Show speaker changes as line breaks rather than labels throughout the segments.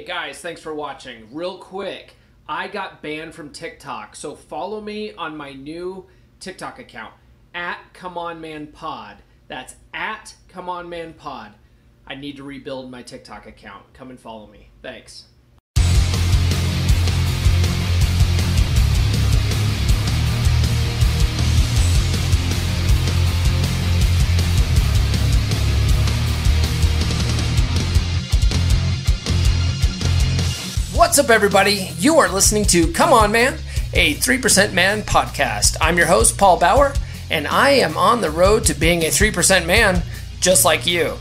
Guys, thanks for watching. Real quick, I got banned from TikTok, so follow me on my new TikTok account, @ComeOnManPod. That's @ComeOnManPod. I need to rebuild my TikTok account. Come and follow me. Thanks. What's up, everybody? You are listening to Come On Man, a 3% Man podcast. I'm your host, Paul Bauer, and I am on the road to being a 3% man just like you.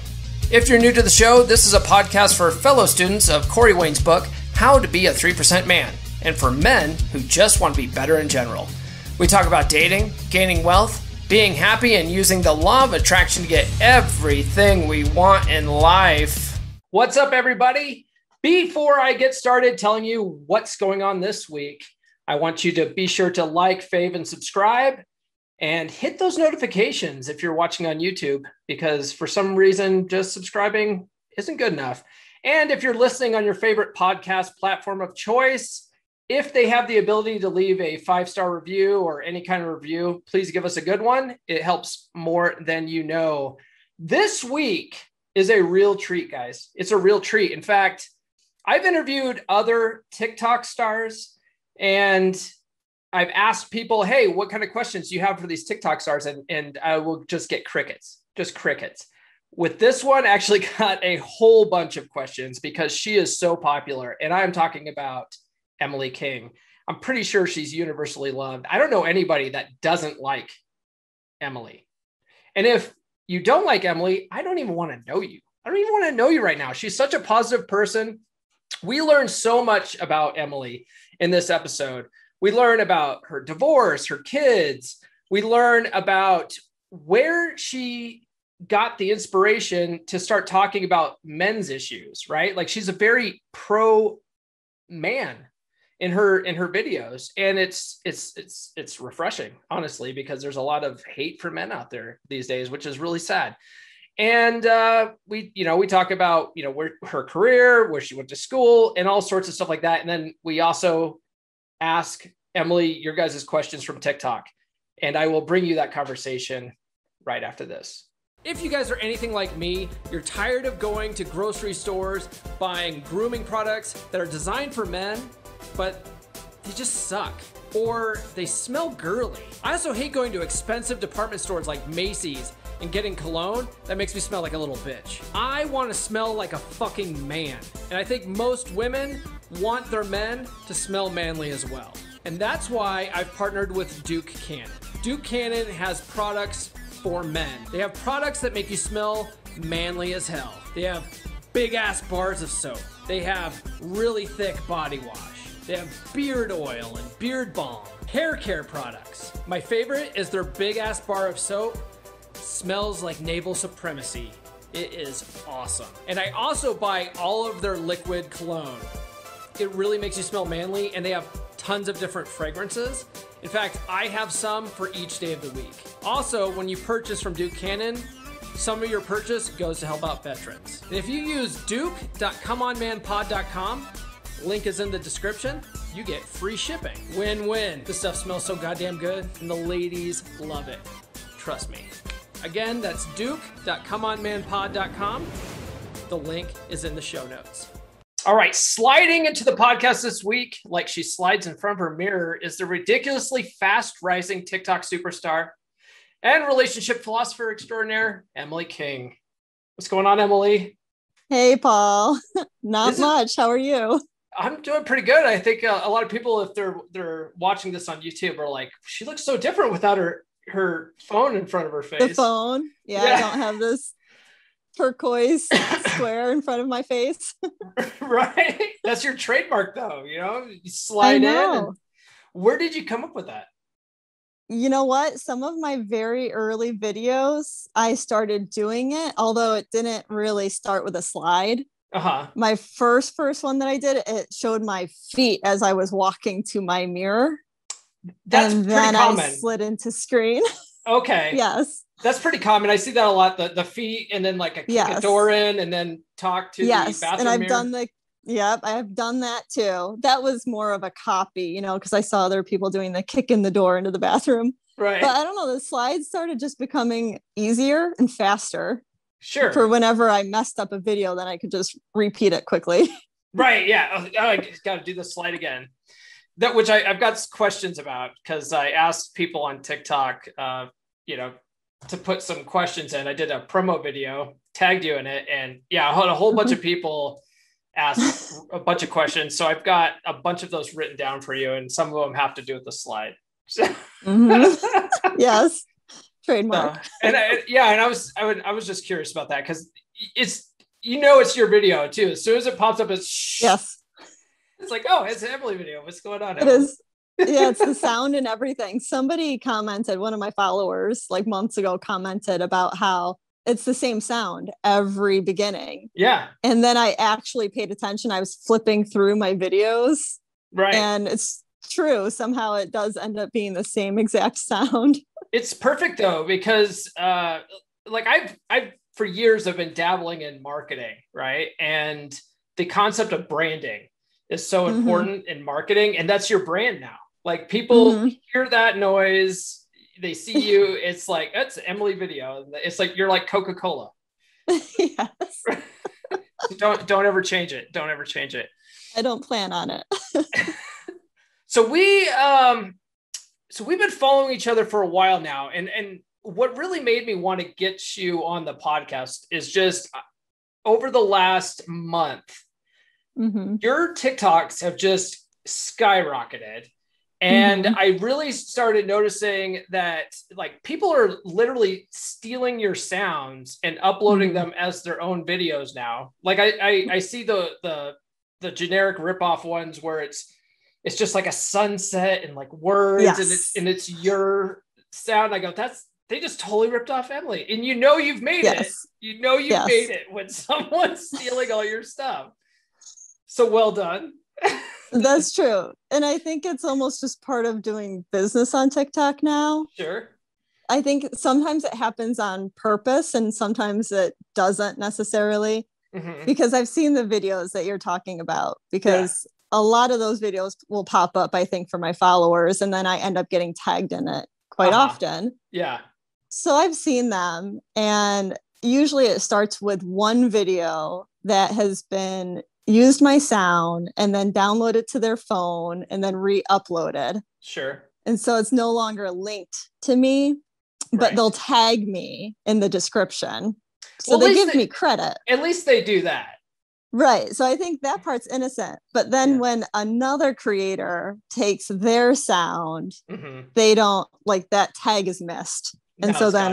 If you're new to the show, this is a podcast for fellow students of Corey Wayne's book, How to Be a 3% Man, and for men who just want to be better in general. We talk about dating, gaining wealth, being happy, and using the law of attraction to get everything we want in life. What's up, everybody? Before I get started telling you what's going on this week, I want you to be sure to like, fave, and subscribe, and hit those notifications if you're watching on YouTube, because for some reason, just subscribing isn't good enough. And if you're listening on your favorite podcast platform of choice, if they have the ability to leave a 5-star review or any kind of review, please give us a good one. It helps more than you know. This week is a real treat, guys. It's a real treat. In fact, I've interviewed other TikTok stars and I've asked people, hey, what kind of questions do you have for these TikTok stars? And I will just get crickets, just crickets. With this one, I actually got a whole bunch of questions because she is so popular. And I'm talking about Emily King. I'm pretty sure she's universally loved. I don't know anybody that doesn't like Emily. And if you don't like Emily, I don't even want to know you. I don't even want to know you right now. She's such a positive person. We learned so much about Emily in this episode. We learn about her divorce, her kids. We learn about where she got the inspiration to start talking about men's issues, right? Like, she's a very pro man in her videos. And it's refreshing, honestly, because there's a lot of hate for men out there these days, which is really sad. And we talk about, where her career, where she went to school, and all sorts of stuff like that. And then we also ask Emily your guys' questions from TikTok. And I will bring you that conversation right after this. If you guys are anything like me, you're tired of going to grocery stores, buying grooming products that are designed for men, but they just suck, or they smell girly. I also hate going to expensive department stores like Macy's and getting cologne that makes me smell like a little bitch. I want to smell like a fucking man. And I think most women want their men to smell manly as well. And that's why I've partnered with Duke Cannon. Duke Cannon has products for men. They have products that make you smell manly as hell. They have big ass bars of soap. They have really thick body wash. They have beard oil and beard balm. Hair care products. My favorite is their big ass bar of soap. Smells like naval supremacy. It is awesome. And I also buy all of their liquid cologne. It really makes you smell manly, and they have tons of different fragrances. In fact, I have some for each day of the week. Also, when you purchase from Duke Cannon, some of your purchase goes to help out veterans. And if you use duke.comeonmanpod.com, link is in the description, you get free shipping. Win-win. This stuff smells so goddamn good, and the ladies love it. Trust me. Again, that's duke.comeonmanpod.com. The link is in the show notes. All right, sliding into the podcast this week, like she slides in front of her mirror, is the ridiculously fast-rising TikTok superstar and relationship philosopher extraordinaire, Emily King. What's going on, Emily?
Hey, Paul. Not much. How are you?
I'm doing pretty good. I think a lot of people, if they're watching this on YouTube, are like, she looks so different without her phone in front of her face.
The phone. Yeah. I don't have this turquoise square in front of my face.
Right. That's your trademark, though. You slide in. And where did you come up with that?
You know what? Some of my very early videos, I started doing it, although it didn't really start with a slide. My first one that I did, it showed my feet as I was walking to my mirror.
That's
and
pretty
then
common.
I slid into screen.
Okay.
Yes.
That's pretty common. I see that a lot. The feet, and then like a kick a door in, and then talk to the bathroom
and I've
mirror.
done Yep, I've done that too. That was more of a copy, because I saw other people doing the kick in the door into the bathroom.
Right.
But I don't know, the slides started just becoming easier and faster.
Sure.
For whenever I messed up a video, then I could just repeat it quickly.
Right. Yeah. I got to do the slide again. That which I've got questions about, because I asked people on TikTok, to put some questions in. I did a promo video, tagged you in it, and I had a whole bunch of people ask a bunch of questions. So I've got a bunch of those written down for you, and some of them have to do with the slide.
Yes, trademark.
And I was just curious about that, because it's your video too. As soon as it pops up, it's
yes.
It's like, oh, it's an Emily video. What's going on?
It is. Yeah, it's the sound and everything. Somebody commented, one of my followers, like months ago, commented about how it's the same sound every beginning.
Yeah.
And then I actually paid attention. I was flipping through my videos.
Right.
And it's true. Somehow it does end up being the same exact sound.
It's perfect though, because I've for years have been dabbling in marketing, right? And the concept of branding is so important in marketing, and that's your brand now. Like, people hear that noise, they see you, it's like, that's Emily video. It's like, you're like Coca-Cola.
Yes.
Don't ever change it. Don't ever change it.
I don't plan on it.
So we've been following each other for a while now. And what really made me want to get you on the podcast is just over the last month, your TikToks have just skyrocketed. And I really started noticing that, like, people are literally stealing your sounds and uploading them as their own videos now. Like, I see the generic ripoff ones where it's just like a sunset and like words, and it's your sound. I go, they just totally ripped off Emily. And you've made it. You've made it when someone's stealing all your stuff. So well done.
That's true. And I think it's almost just part of doing business on TikTok now.
Sure.
I think sometimes it happens on purpose and sometimes it doesn't necessarily, because I've seen the videos that you're talking about, because a lot of those videos will pop up, I think, for my followers, and then I end up getting tagged in it quite often.
Yeah.
So I've seen them, and usually it starts with one video that has been used my sound and then downloaded to their phone and then re-uploaded.
Sure.
And so it's no longer linked to me, but they'll tag me in the description. So they give me credit.
At least they do that.
Right. So I think that part's innocent. But then when another creator takes their sound, they don't, like, that tag is missed. And so then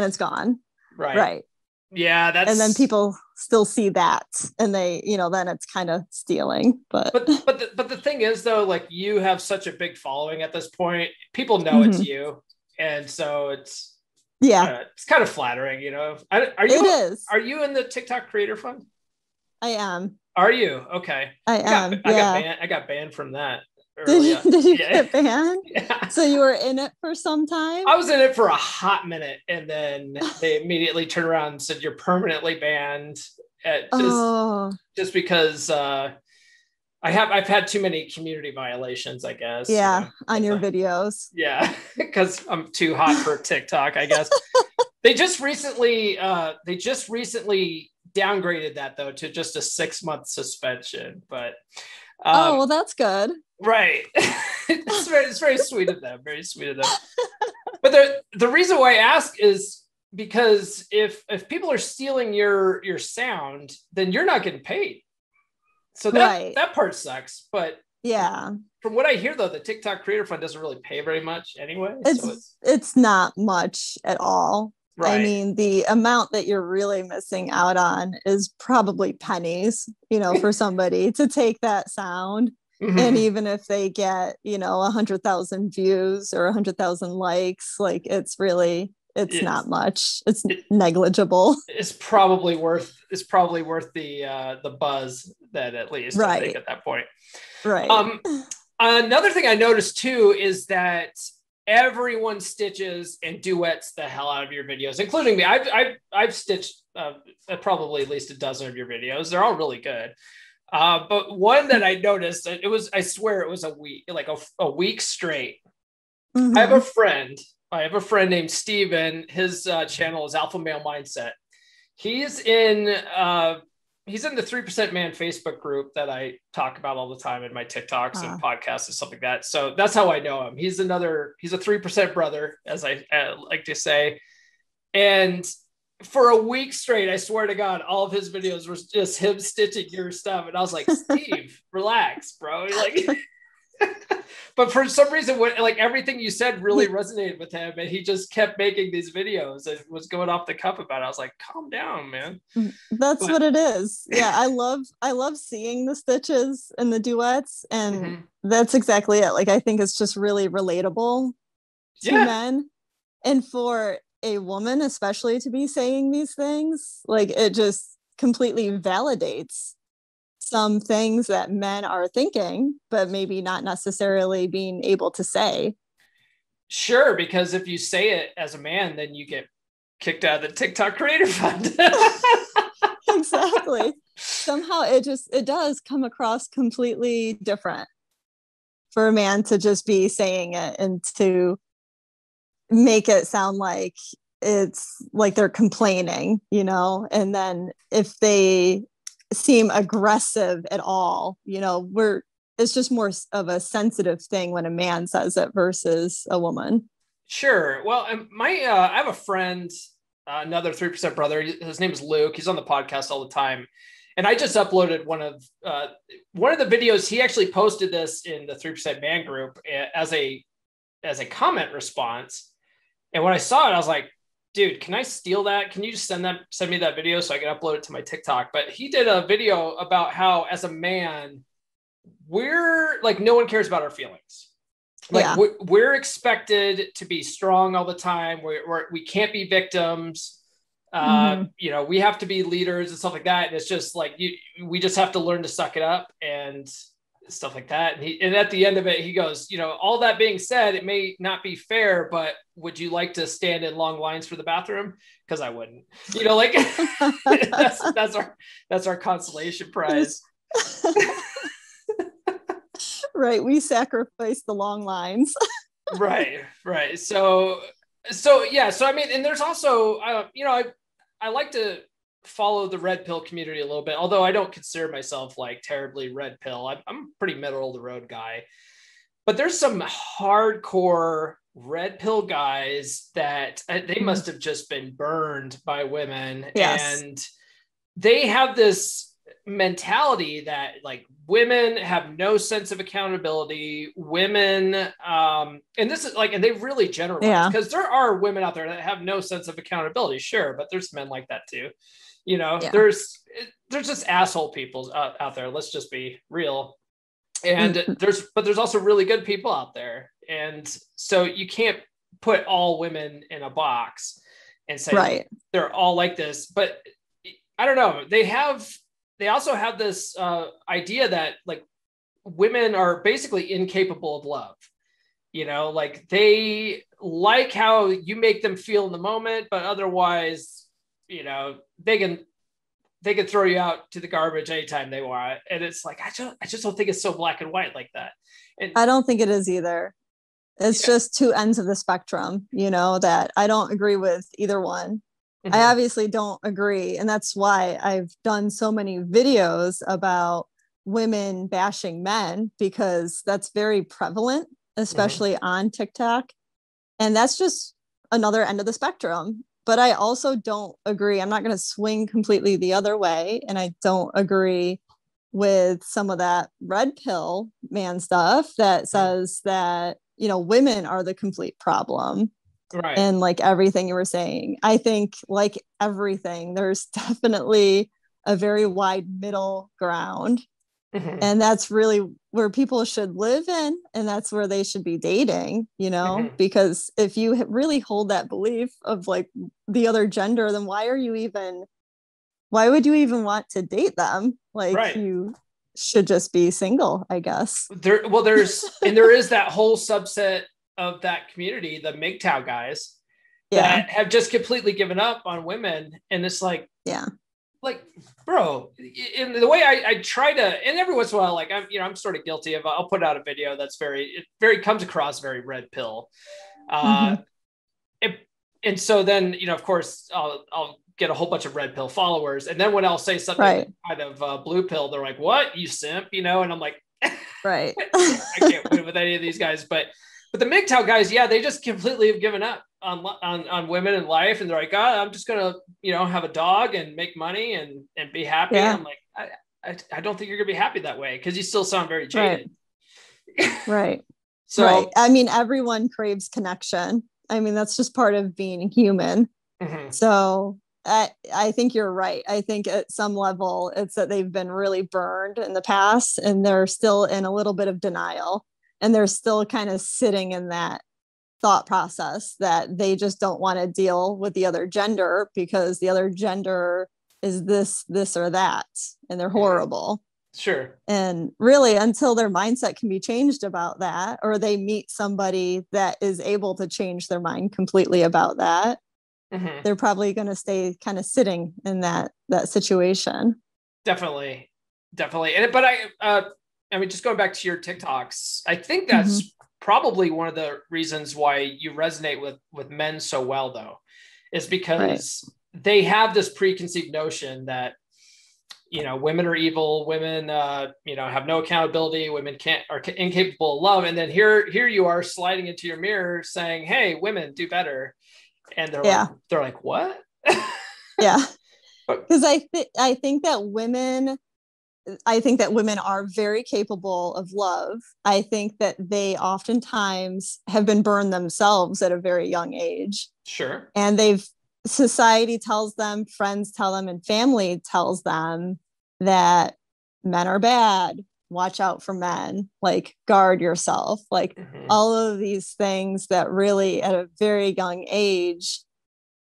it's gone.
Right.
Right.
Yeah,
and then people still see that, and they, then it's kind of stealing. But
the thing is, though, like, you have such a big following at this point. People know it's you, and so it's kind of flattering, Are you in the TikTok Creator Fund?
I am.
Are you? Okay.
I am.
I got banned from that.
Did you get banned? Yeah. So you were in it for some time?
I was in it for a hot minute, and then they immediately turned around and said, you're permanently banned. Just because I've had too many community violations, I guess.
Yeah, on your videos.
Yeah, because I'm too hot for TikTok, I guess. They just recently downgraded that, though, to just a 6-month suspension. But
well, that's good.
Right. It's very sweet of them. Very sweet of them. But the reason why I ask is because if people are stealing your sound, then you're not getting paid. So that part sucks. But from what I hear, though, the TikTok Creator Fund doesn't really pay very much anyway.
It's not much at all.
Right.
I mean, the amount that you're really missing out on is probably pennies, for somebody to take that sound. And even if they get, 100,000 views or 100,000 likes, like, it's not much. It's negligible.
It's probably worth the buzz that at least I think at that point.
Right.
Another thing I noticed too is that everyone stitches and duets the hell out of your videos, including me. I've stitched probably at least a dozen of your videos. They're all really good. But one that I noticed, I swear it was a week, like a week straight. Mm-hmm. I have a friend named Steven. His channel is Alpha Male Mindset. He's in the 3% Man Facebook group that I talk about all the time in my TikToks and podcasts and stuff like that. So that's how I know him. He's a 3% brother, as I like to say. And for a week straight, I swear to God, all of his videos were just him stitching your stuff. And I was like, Steve, relax, bro. Like, but for some reason, like everything you said really resonated with him, and he just kept making these videos and was going off the cuff about it. I was like, calm down, man.
But what it is. Yeah, I love seeing the stitches and the duets, and that's exactly it. Like, I think it's just really relatable to men, and for a woman especially to be saying these things, like, it just completely validates some things that men are thinking, but maybe not necessarily being able to say.
Sure, because if you say it as a man, then you get kicked out of the TikTok Creator Fund.
Exactly. Somehow it does come across completely different for a man to just be saying it and to make it sound like it's like they're complaining, and then if they seem aggressive at all, it's just more of a sensitive thing when a man says it versus a woman.
Sure. Well, I have a friend, another 3% brother. His name is Luke. He's on the podcast all the time. And I just uploaded one of the videos. He actually posted this in the 3% Man group as a comment response. And when I saw it, I was like, dude, can I steal that? Can you just send me that video so I can upload it to my TikTok? But he did a video about how, as a man, we're like, no one cares about our feelings. Like, we're expected to be strong all the time. We can't be victims. We have to be leaders and stuff like that. And it's just like, we just have to learn to suck it up and stuff like that. And at the end of it, he goes, all that being said, it may not be fair, but would you like to stand in long lines for the bathroom? Because I wouldn't, like that's our consolation prize.
Right. We sacrifice the long lines.
Right. So yeah. So, I mean, and there's also, I like to follow the red pill community a little bit, although I don't consider myself like terribly red pill. I'm a pretty middle of the road guy, but there's some hardcore red pill guys that they must have just been burned by women. Yes. And they have this mentality that like women have no sense of accountability. Women, and this is like, and they really generalize, because there are women out there that have no sense of accountability, sure, but there's men like that too. There's just asshole people out there. Let's just be real. And there's also really good people out there. And so you can't put all women in a box and say they're all like this. But I don't know. They also have this idea that like women are basically incapable of love. Like they like how you make them feel in the moment, but otherwise, they can throw you out to the garbage anytime they want. And it's like, I just don't think it's so black and white like that. And
I don't think it is either. It's just two ends of the spectrum, that I don't agree with either one. Mm-hmm. I obviously don't agree. And that's why I've done so many videos about women bashing men, because that's very prevalent, especially on TikTok. And that's just another end of the spectrum. But I also don't agree. I'm not going to swing completely the other way. And I don't agree with some of that red pill man stuff that says that, women are the complete problem.
Right.
And like everything you were saying, I think like everything, there's definitely a very wide middle ground. Mm-hmm. And that's really where people should live in. And that's where they should be dating, because if you really hold that belief of like the other gender, then why would you even want to date them? Like you should just be single, I guess.
There is that whole subset of that community, the MGTOW guys, that have just completely given up on women. And it's like, like, bro, in the way I try to, and every once in a while, like I'm sort of guilty of, I'll put out a video that's very comes across very red pill. And so then, of course, I'll get a whole bunch of red pill followers. And then when I'll say something kind of blue pill, they're like, what, you simp, and I'm like,
right.
I can't win with any of these guys. But the MGTOW guys, yeah, they just completely have given up on women in life. And they're like, I'm just going to, have a dog and make money and be happy. Yeah. I'm like, I don't think you're going to be happy that way, because you still sound very jaded.
Right. So, I mean, everyone craves connection. I mean, that's just part of being human. Mm-hmm. So I think you're right. I think at some level it's that they've been really burned in the past and they're still in a little bit of denial, and they're still kind of sitting in that thought process that they just don't want to deal with the other gender because the other gender is this or that, and they're horrible.
Sure.
And really, until their mindset can be changed about that, or they meet somebody that is able to change their mind completely about that, mm-hmm. they're probably going to stay kind of sitting in that situation.
Definitely. And but I mean, just going back to your TikToks, I think that's mm-hmm. probably one of the reasons why you resonate with men so well, though, is because they have this preconceived notion that, women are evil, women, have no accountability, women are incapable of love. And then here you are sliding into your mirror saying, hey, women do better. And they're like, what?
Yeah. Because I think that women are very capable of love. I think that they oftentimes have been burned themselves at a very young age.
Sure.
And society tells them, friends tell them, and family tells them that men are bad. Watch out for men, like guard yourself, like mm-hmm. all of these things that really at a very young age,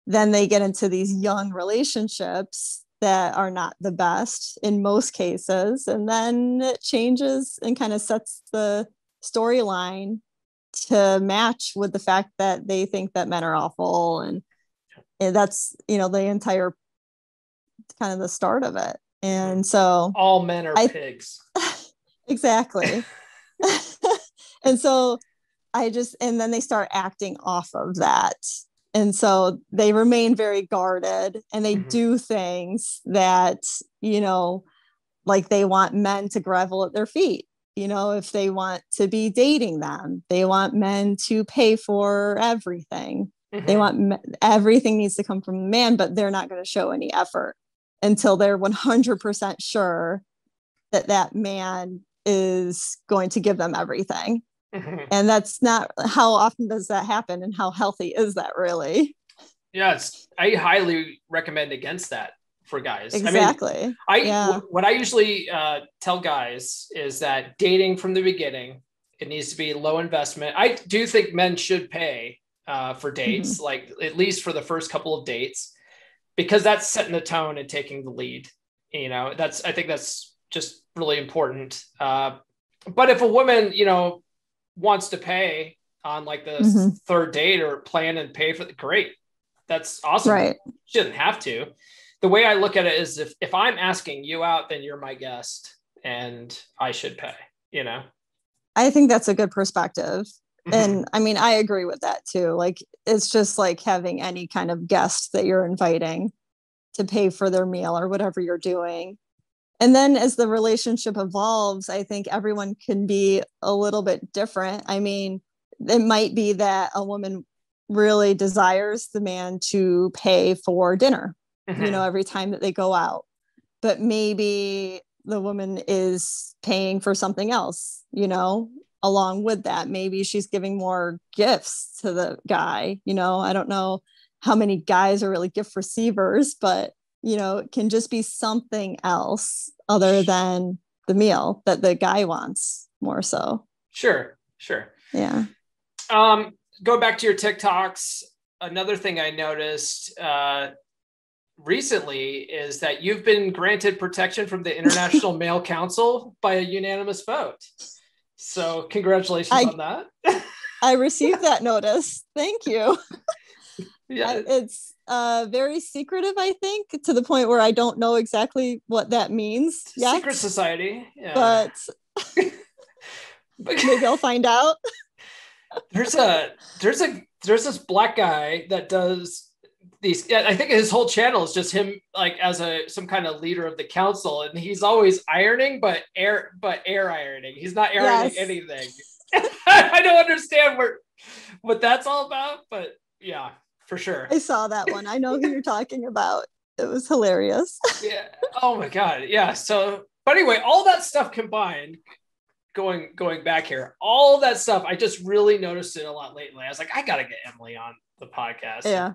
then they get into these young relationships that are not the best in most cases. And then it changes and kind of sets the storyline to match with the fact that they think that men are awful. And that's, the entire kind of the start of it. And so
all men are pigs.
Exactly. And so and then they start acting off of that. And so they remain very guarded, and they mm-hmm. do things that, like they want men to grovel at their feet. If they want to be dating them, they want men to pay for everything. Mm-hmm. They want everything needs to come from a man, but they're not going to show any effort until they're 100% sure that man is going to give them everything. Mm-hmm. And that's not, how often does that happen, and how healthy is that really?
Yes, I highly recommend against that for guys.
Exactly.
What I usually tell guys is that dating from the beginning, it needs to be low investment. I do think men should pay for dates, mm-hmm. like at least for the first couple of dates, because that's setting the tone and taking the lead. I think that's just really important. But if a woman, wants to pay on like the mm-hmm. third date or plan and pay for great. That's awesome.
Right.
She doesn't have to. The way I look at it is if I'm asking you out, then you're my guest and I should pay,
I think that's a good perspective. Mm-hmm. And I mean, I agree with that too. Like, it's just like having any kind of guest that you're inviting to pay for their meal or whatever you're doing. And then as the relationship evolves, I think everyone can be a little bit different. I mean, it might be that a woman really desires the man to pay for dinner, mm-hmm. Every time that they go out. But maybe the woman is paying for something else, along with that. Maybe she's giving more gifts to the guy. I don't know how many guys are really gift receivers, but it can just be something else other than the meal that the guy wants more so.
Sure.
Yeah.
Go back to your TikToks. Another thing I noticed recently is that you've been granted protection from the International Male Council by a unanimous vote. So congratulations on that.
I received that notice. Thank you.
Yeah.
It's very secretive, I think, to the point where I don't know exactly what that means yet.
Secret society. Yeah.
But maybe I'll find out.
There's this black guy that does these. I think his whole channel is just him, like as some kind of leader of the council, and he's always ironing, but air ironing. He's not ironing anything. I don't understand what that's all about, but yeah, for sure.
I saw that one. I know who you're talking about. It was hilarious.
Yeah. Oh my God. Yeah. So, but anyway, all that stuff combined, going back here, all that stuff, I just really noticed it a lot lately. I was like, I gotta get Emily on the podcast.
Yeah.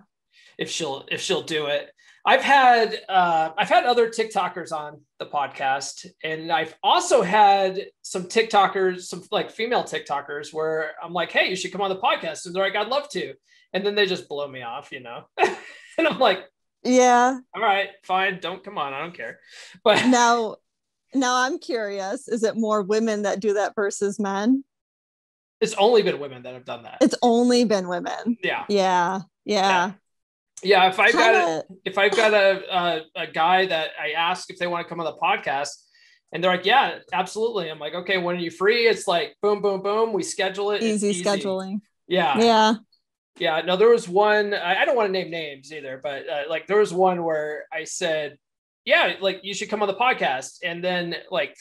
If she'll do it. I've had other TikTokers on the podcast, and I've also had some TikTokers, some like female TikTokers, where I'm like, hey, you should come on the podcast, and they're like, I'd love to, and then they just blow me off, and I'm like,
yeah,
all right, fine, don't come on, I don't care. But
now I'm curious, is it more women that do that versus men?
It's only been women that have done that.
It's only been women.
Yeah. Yeah, if I've got a guy that I ask if they want to come on the podcast, and they're like, yeah, absolutely. I'm like, okay, when are you free? It's like, boom, boom, boom. We schedule it.
Easy scheduling.
Yeah. No, there was one, I don't want to name names either, but like there was one where I said, yeah, like you should come on the podcast. And then like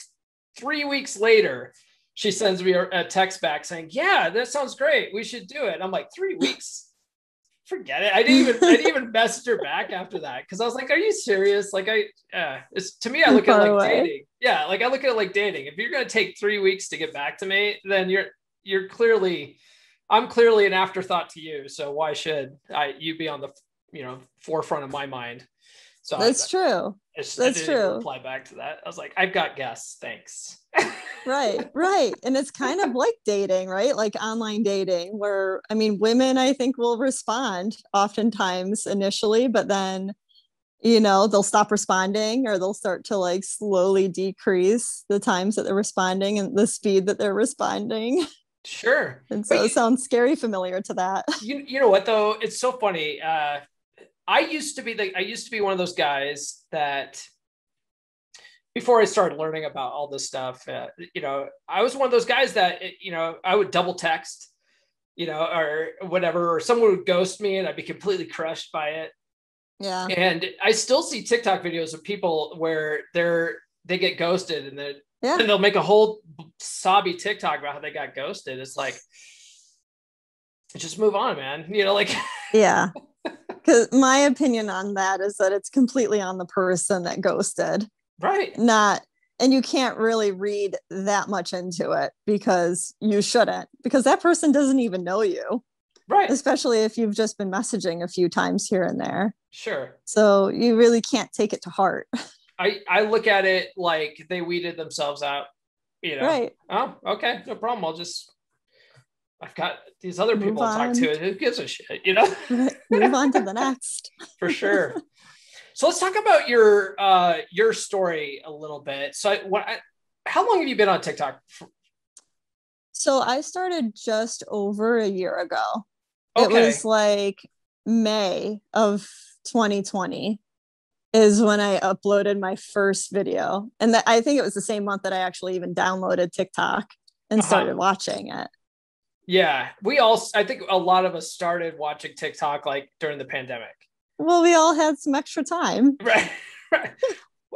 3 weeks later, she sends me a text back saying, yeah, that sounds great. We should do it. I'm like, 3 weeks? Forget it. I didn't even message her back after that, because I was like, are you serious? Like it's, to me, I look at it like dating. Yeah, like I look at it like dating. If you're gonna take 3 weeks to get back to me, then I'm clearly an afterthought to you. So why should you be on the forefront of my mind? So
that's true. That's true.
Reply back to that. I was like, I've got guests. Thanks.
Right. And it's kind of like dating, right? Like online dating, where, I mean, women, I think, will respond oftentimes initially, but then, they'll stop responding, or they'll start to like slowly decrease the times that they're responding and the speed that they're responding.
Sure.
And so it sounds scary familiar to that.
You know what, though? It's so funny. I used to be one of those guys that, before I started learning about all this stuff, I was one of those guys that, I would double text, or whatever, or someone would ghost me and I'd be completely crushed by it.
Yeah.
And I still see TikTok videos of people where they get ghosted, and and they'll make a whole sobby TikTok about how they got ghosted. It's like, just move on, man.
Yeah. Because my opinion on that is that it's completely on the person that ghosted.
Right.
And you can't really read that much into it, because you shouldn't, because that person doesn't even know you.
Right.
Especially if you've just been messaging a few times here and there.
Sure.
So you really can't take it to heart.
I look at it like they weeded themselves out,
Right.
Oh, okay. No problem. I've got these other people to talk to. Who gives a shit,
Right. Move on to the next.
For sure. So let's talk about your story a little bit. So how long have you been on TikTok?
So I started just over a year ago.
Okay.
It was like May of 2020 is when I uploaded my first video. And I think it was the same month that I actually even downloaded TikTok and started watching it.
Yeah. I think a lot of us started watching TikTok like during the pandemic.
Well, we all had some extra time.
Right.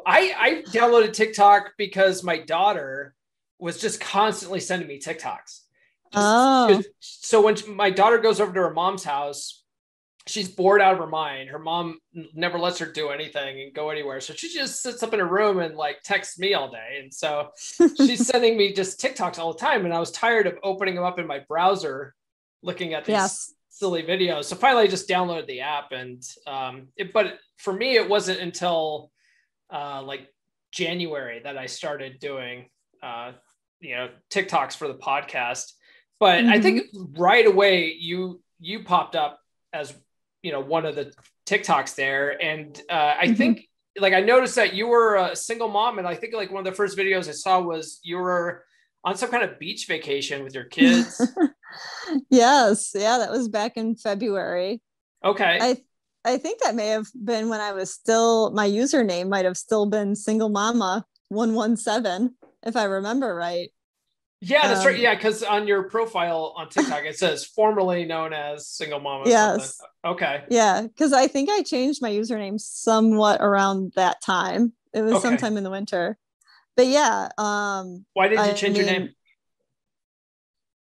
I downloaded TikTok because my daughter was just constantly sending me TikToks. So when my daughter goes over to her mom's house, she's bored out of her mind. Her mom never lets her do anything and go anywhere. So she just sits up in her room and like texts me all day. And so she's sending me just TikToks all the time. And I was tired of opening them up in my browser, looking at these silly videos. So finally I just downloaded the app, and but for me, it wasn't until like January that I started doing TikToks for the podcast. But I think right away you popped up as one of the TikToks there, and I think like I noticed that you were a single mom, and I think like one of the first videos I saw was you were on some kind of beach vacation with your kids.
Yes. Yeah, that was back in February.
Okay.
I think that may have been when I was still, my username might have still been single mama 117, if I remember right.
Yeah, that's right. Yeah, because on your profile on TikTok, it says formerly known as single mama something.
Yes.
Okay.
Yeah, because I think I changed my username somewhat around that time. It was sometime in the winter. But yeah.
Why did you change your name?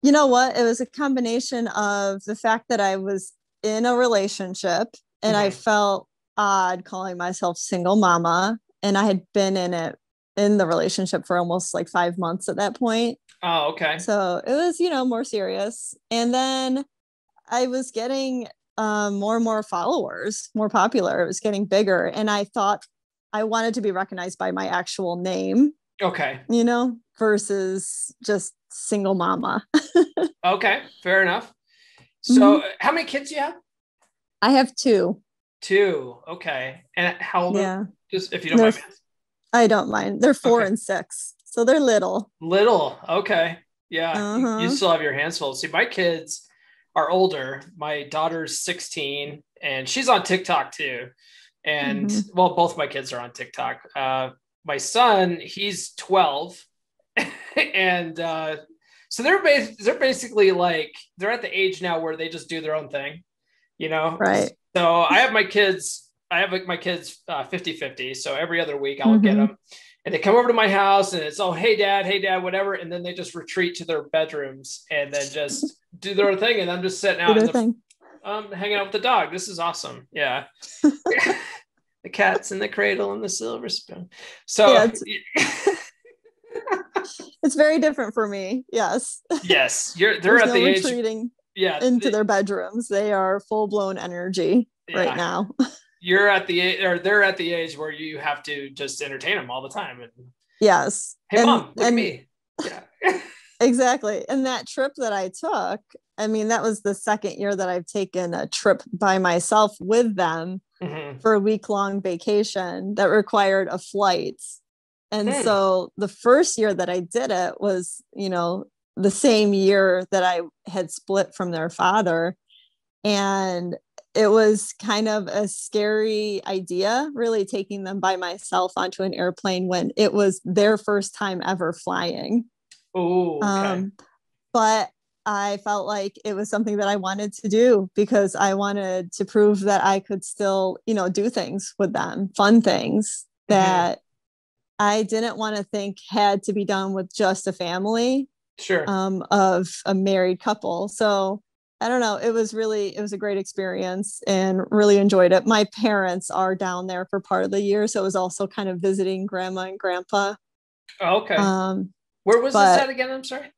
You know what? It was a combination of the fact that I was in a relationship and I felt odd calling myself single mama. And I had been in the relationship for almost like 5 months at that point.
Oh, okay.
So it was, more serious. And then I was getting more and more followers, more popular. It was getting bigger. And I thought I wanted to be recognized by my actual name.
Okay.
Versus just single mama.
Okay. Fair enough. So how many kids do you have?
I have 2.
2. Okay. And how old
are they?
Just if you don't mind.
I don't mind. They're 4 and 6. So they're little.
Okay. Yeah. You still have your hands full. See, my kids are older. My daughter's 16 and she's on TikTok too. And well, both my kids are on TikTok. My son, he's 12. And so they're basically like, they're at the age now where they just do their own thing,
Right.
So I have my kids 50-50. So every other week I'll get them and they come over to my house and it's, oh, hey dad, whatever. And then they just retreat to their bedrooms and then just do their own thing. And I'm just sitting out hanging out with the dog. This is awesome. Yeah. The cat's in the cradle and the silver spoon. So
yeah, it's very different for me. Yes.
Yes. They're at the age
retreating into their bedrooms. They are full-blown energy right now.
You're at the age, or they're at the age where you have to just entertain them all the time. And
yes.
Hey, mom, look at me. Yeah.
Exactly. And that trip that I took, I mean, that was the second year that I've taken a trip by myself with them for a week-long vacation that required a flight. And so the first year that I did it was, the same year that I had split from their father. And it was kind of a scary idea, really taking them by myself onto an airplane when it was their first time ever flying.
Oh, okay.
But I felt like it was something that I wanted to do because I wanted to prove that I could still, do things with them, fun things that I didn't want to think had to be done with just a family of a married couple. So I don't know. It was a great experience and really enjoyed it. My parents are down there for part of the year. So it was also kind of visiting grandma and grandpa.
Oh, okay. Where was this at again? I'm sorry.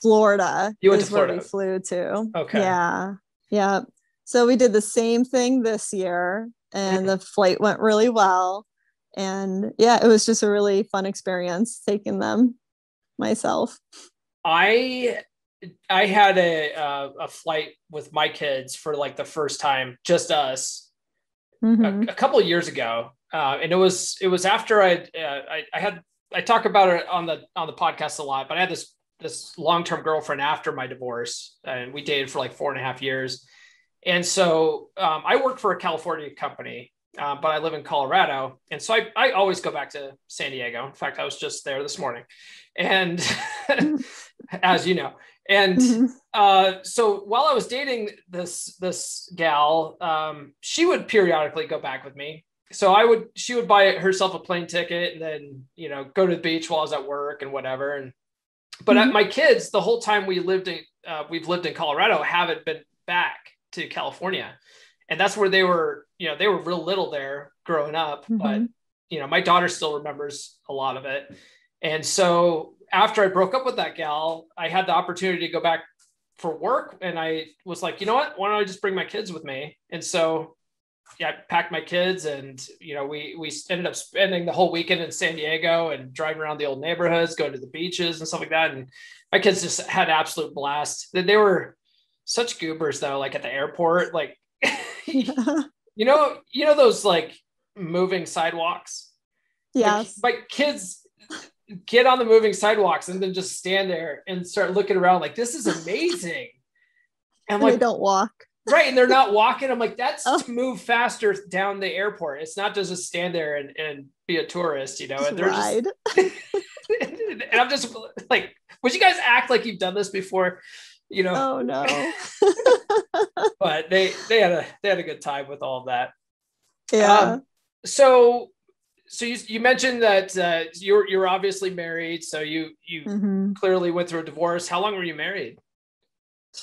Florida.
You went to Florida.
Where we flew to.
Okay.
Yeah. Yeah. So we did the same thing this year and the flight went really well. And yeah, it was just a really fun experience taking them myself.
I had a flight with my kids for like the first time, just us, a couple of years ago, and it was after I talk about it on the podcast a lot, but I had this long-term girlfriend after my divorce, and we dated for like 4.5 years, and so I work for a California company. But I live in Colorado. And so I always go back to San Diego. In fact, I was just there this morning. And as you know, and so while I was dating this gal, she would periodically go back with me. So she would buy herself a plane ticket and then, go to the beach while I was at work and whatever. But my kids, the whole time we've lived in Colorado, haven't been back to California. And that's where they were real little there growing up. But, my daughter still remembers a lot of it. And so after I broke up with that gal, I had the opportunity to go back for work. And I was like, you know what, why don't I just bring my kids with me? And so, I packed my kids and, we ended up spending the whole weekend in San Diego and driving around the old neighborhoods, going to the beaches and stuff like that. And my kids just had an absolute blast. They were such goobers though, like at the airport, like, those like moving sidewalks.
Yes.
Like kids get on the moving sidewalks and then just stand there and start looking around like, this is amazing. And like,
they don't walk.
Right. And they're not walking. I'm like, that's to move faster down the airport. It's not to just stand there and be a tourist, you know, and they're
ride.
just, and I'm just like, would you guys act like you've done this before? You know?
Oh no.
But they had a good time with all of that.
Yeah.
So you mentioned that you're obviously married. So you clearly went through a divorce. How long were you married?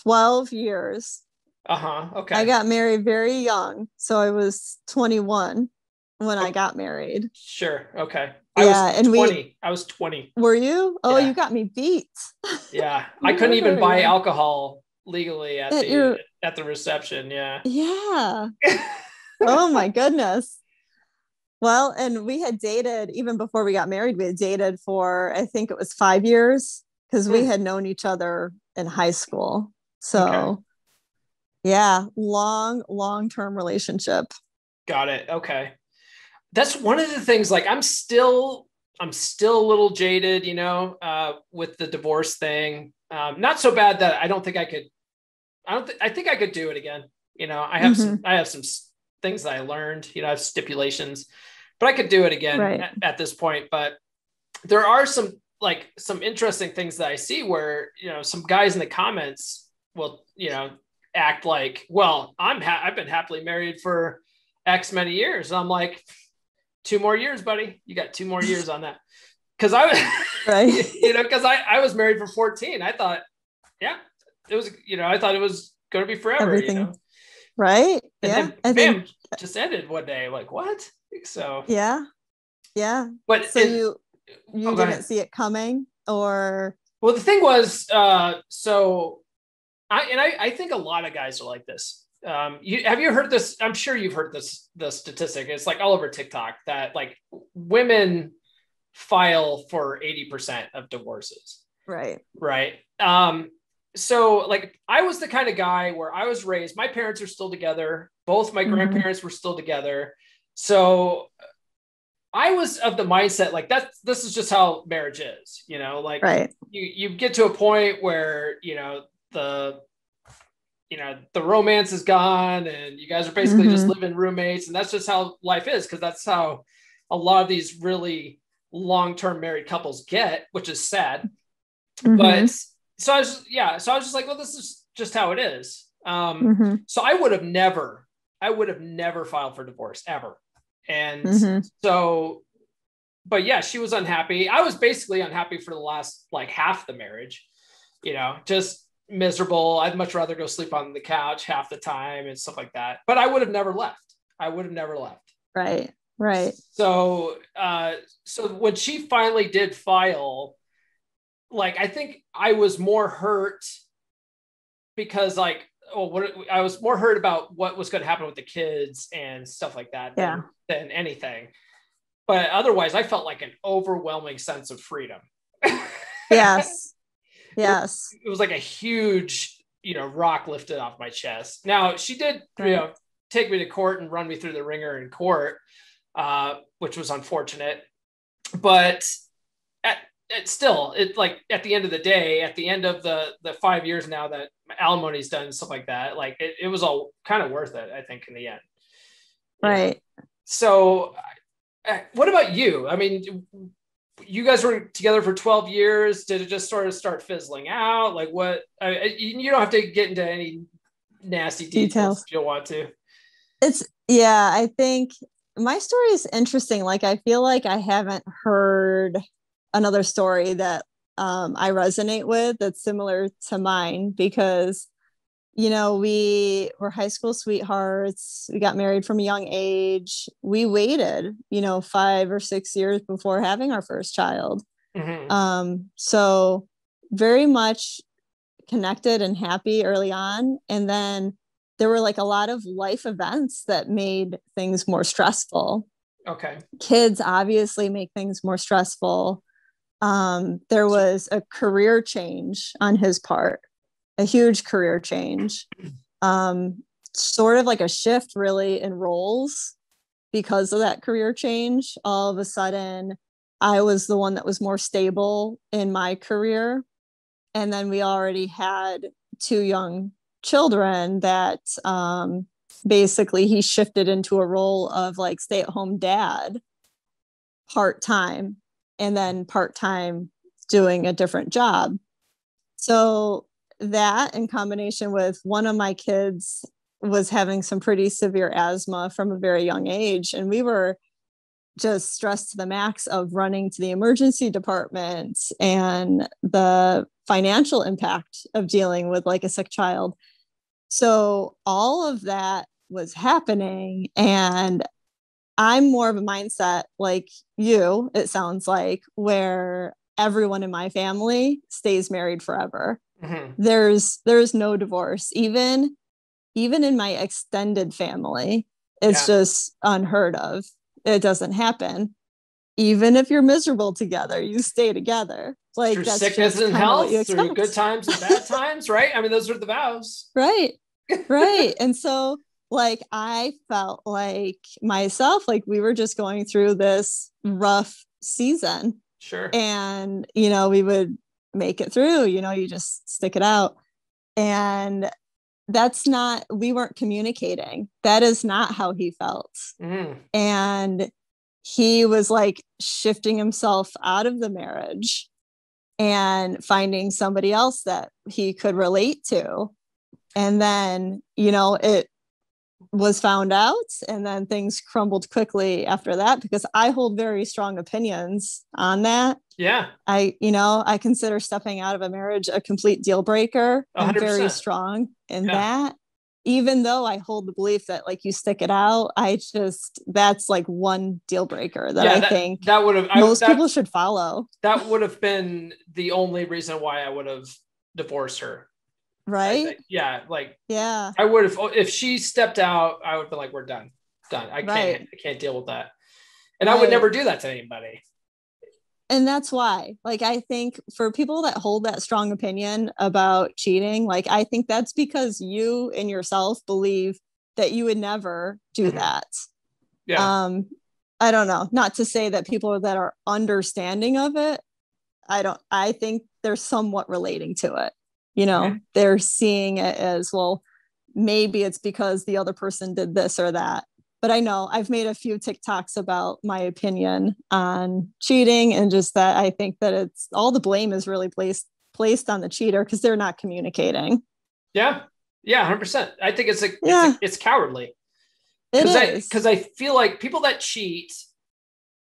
12 years.
Okay.
I got married very young. So I was 21 when I got married.
Sure. Okay.
I was
20. I was 20.
Were you? Oh, you got me beat.
Yeah. I couldn't even buy alcohol legally at the reception. Yeah.
Yeah. Oh my goodness. Well, and we had dated even before we got married. We had dated for, I think it was 5 years, because we had known each other in high school. So yeah, long-term relationship.
Got it. Okay. That's one of the things, like I'm still a little jaded, you know, with the divorce thing. Not so bad that I think I could do it again. You know, I have some things that I learned, you know, I have stipulations, but I could do it again at this point. But there are some interesting things that I see where, you know, some guys in the comments will, you know, act like, well, I've been happily married for X many years. And I'm like, 2 more years, buddy. You got 2 more years on that. Cause I was, you know, cause I was married for 14. I thought, yeah, it was, you know, I thought it was going to be forever. Everything. You know?
Right.
And then bam, just ended one day. Like, what? So,
yeah.
But
so you didn't see it coming, or? Well,
the thing was, so I think a lot of guys are like this. Have you heard this? I'm sure you've heard the statistic. It's like all over TikTok that like women file for 80% of divorces.
Right.
So like I was the kind of guy where I was raised, my parents are still together. Both my grandparents were still together. So I was of the mindset, like this is just how marriage is, you know, like you get to a point where, you know, the romance is gone and you guys are basically just living roommates. And that's just how life is. Cause that's how a lot of these really long-term married couples get, which is sad. But so I was just like, well, this is just how it is. So I would have never filed for divorce ever. And so, but yeah, she was unhappy. I was basically unhappy for the last like half the marriage, you know, just miserable. I'd much rather go sleep on the couch half the time and stuff like that. But I would have never left.
Right.
So when she finally did file, like, I think I was more hurt because like, I was more hurt about what was going to happen with the kids and stuff like that than anything. But otherwise, I felt like an overwhelming sense of freedom.
Yes.
It was like a huge, you know, rock lifted off my chest. Now she did, you know, take me to court and run me through the ringer in court, which was unfortunate. But still, like at the end of the day, at the end of the 5 years now that alimony's done and stuff like that, like it was all kind of worth it, I think, in the end.
Right.
So what about you? I mean, you guys were together for 12 years. Did it just sort of start fizzling out? Like what? You don't have to get into any nasty details if you don't want to.
I think my story is interesting. Like, I feel like I haven't heard another story that I resonate with that's similar to mine, because, you know, we were high school sweethearts. We got married from a young age. We waited, you know, 5 or 6 years before having our first child. So very much connected and happy early on. And then there were like a lot of life events that made things more stressful.
Okay.
Kids obviously make things more stressful. There was a career change on his part, a huge career change, sort of like a shift really in roles because of that career change. All of a sudden, I was the one that was more stable in my career. And then we already had 2 young children that basically he shifted into a role of like stay-at-home dad part-time, and then part-time doing a different job. So that, in combination with one of my kids was having some pretty severe asthma from a very young age, and we were just stressed to the max of running to the emergency department and the financial impact of dealing with like a sick child. So all of that was happening, and I'm more of a mindset like you, it sounds like, where everyone in my family stays married forever. Mm-hmm. There's no divorce. Even in my extended family, it's just unheard of. It doesn't happen. Even if you're miserable together, you stay together. Like
through
that's
sickness and health, through good times and bad times, right? I mean, those are the vows.
Right. Right. And so like I felt like myself, like we were just going through this rough season.
Sure.
And, you know, we would make it through, you know, you just stick it out. And we weren't communicating. That is not how he felt. Mm-hmm. And he was like shifting himself out of the marriage and finding somebody else that he could relate to. And then, you know, it was found out, and then things crumbled quickly after that, because I hold very strong opinions on that.
Yeah.
I consider stepping out of a marriage a complete deal breaker. 100%. I'm very strong in that. Even though I hold the belief that like you stick it out, that's like one deal breaker that I think that most people should follow.
That would have been the only reason why I would have divorced her.
Right.
I would have, if she stepped out, I would have been like, we're done. I can't deal with that. And I would never do that to anybody.
And that's why, like, I think for people that hold that strong opinion about cheating, like, I think that's because you in yourself believe that you would never do that. Yeah. I don't know, not to say that people that are understanding of it, I think they're somewhat relating to it. You know, they're seeing it as, well, maybe it's because the other person did this or that. But I know I've made a few TikToks about my opinion on cheating, and just that I think that it's all the blame is really placed on the cheater because they're not communicating.
Yeah. Yeah. 100%. I think it's cowardly. Because I feel like people that cheat,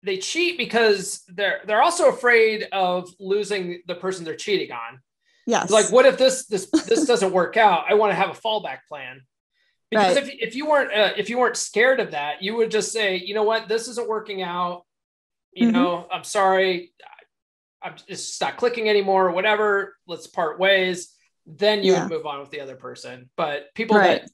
they cheat because they're also afraid of losing the person they're cheating on.
Yes.
Like, what if this doesn't work out? I want to have a fallback plan. Because if you weren't scared of that, you would just say, you know what, this isn't working out. You know, I'm sorry, it's not clicking anymore, or whatever. Let's part ways. Then you would move on with the other person. But people that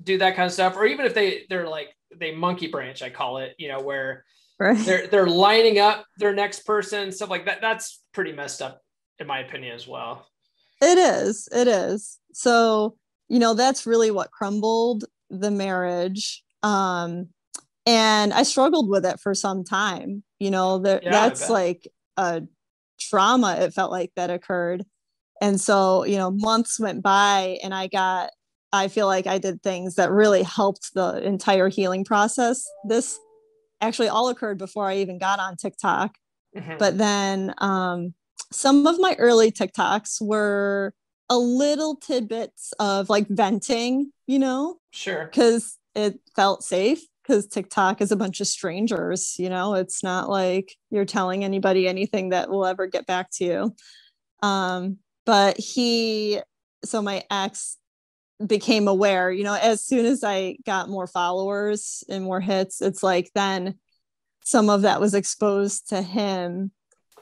do that kind of stuff, or even if they're like, they monkey branch, I call it, you know, where they're lining up their next person, stuff like that. That's pretty messed up, in my opinion, as well.
It is. So, you know, that's really what crumbled the marriage. And I struggled with it for some time, you know, that's like a trauma. It felt like that occurred. And so, you know, months went by, and I feel like I did things that really helped the entire healing process. This actually all occurred before I even got on TikTok. Mm-hmm. But then, some of my early TikToks were a little tidbits of like venting, you know,
sure,
because it felt safe, because TikTok is a bunch of strangers, you know, it's not like you're telling anybody anything that will ever get back to you. But my ex became aware, you know, as soon as I got more followers and more hits, it's like then some of that was exposed to him.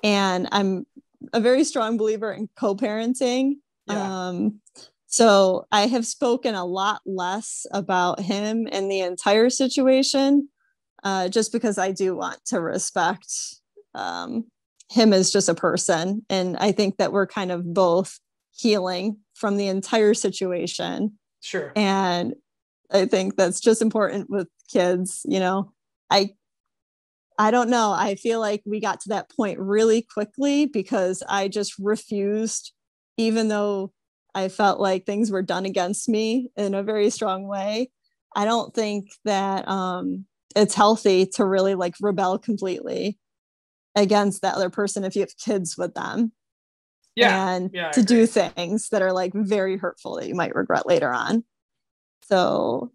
And I'm a very strong believer in co-parenting. Yeah. So I have spoken a lot less about him and the entire situation, just because I do want to respect him as just a person. And I think that we're kind of both healing from the entire situation.
Sure.
And I think that's just important with kids, you know. I don't know. I feel like we got to that point really quickly because I just refused, even though I felt like things were done against me in a very strong way. I don't think that it's healthy to really like rebel completely against that other person if you have kids with them. And to do things that are like very hurtful that you might regret later on. So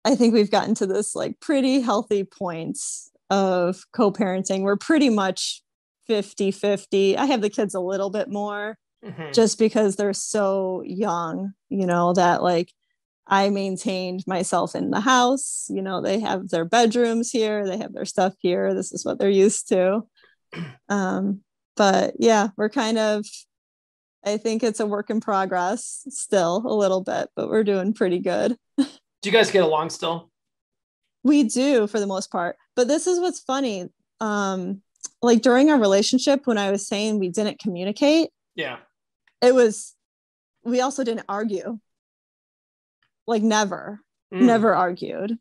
I think we've gotten to this like pretty healthy points of co-parenting. We're pretty much 50-50. I have the kids a little bit more just because they're so young, you know, that like I maintained myself in the house. You know, they have their bedrooms here, they have their stuff here. This is what they're used to. But yeah, we're kind of, I think it's a work in progress still a little bit, but we're doing pretty good.
Do you guys get along still?
We do for the most part. But this is what's funny. Like during our relationship, when I was saying we didn't communicate, we also didn't argue. Like never argued.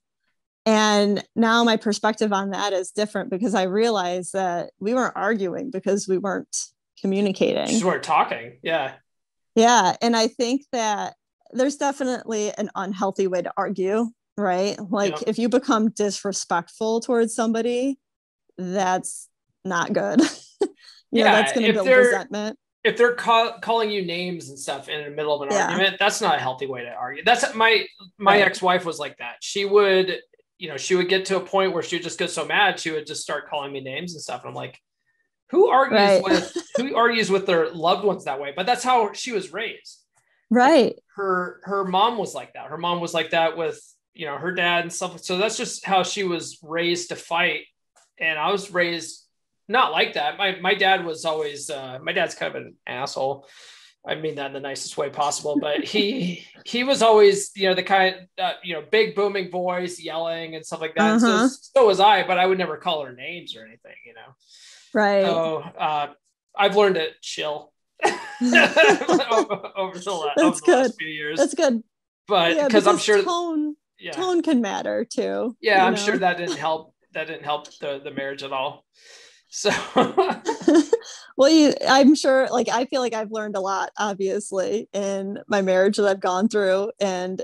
And now my perspective on that is different because I realized that we weren't arguing because we weren't communicating.
Just weren't talking. Yeah.
Yeah. And I think that there's definitely an unhealthy way to argue, right? Like if you become disrespectful towards somebody, that's not good. That's going to build resentment.
If they're calling you names and stuff in the middle of an argument, that's not a healthy way to argue. That's my ex-wife was like that. She would get to a point where she would just get so mad, she would just start calling me names and stuff. And I'm like, who argues with their loved ones that way? But that's how she was raised.
Right.
Like her mom was like that. Her mom was like that with, her dad and stuff. So that's just how she was raised to fight. And I was raised not like that. My dad was always, my dad's kind of an asshole. I mean that in the nicest way possible, but he was always, the kind, big booming voice yelling and stuff like that. So was I, but I would never call her names or anything,
Right.
So I've learned to chill over the last few years.
That's good.
But because I'm sure
tone can matter too.
Yeah, I'm sure that didn't help. That didn't help the marriage at all. So,
well, I'm sure, like, I feel like I've learned a lot, obviously, in my marriage that I've gone through, and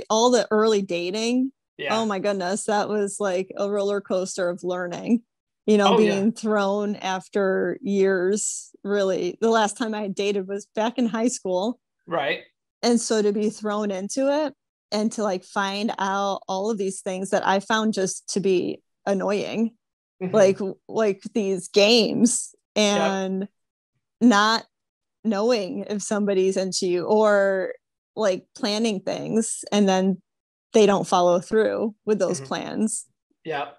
all the early dating. Yeah. Oh my goodness, that was like a roller coaster of learning, being thrown after years. Really, the last time I dated was back in high school.
Right.
And so to be thrown into it and to like find out all of these things that I found just to be annoying. Like these games and not knowing if somebody's into you, or like planning things and then they don't follow through with those plans.
Yeah.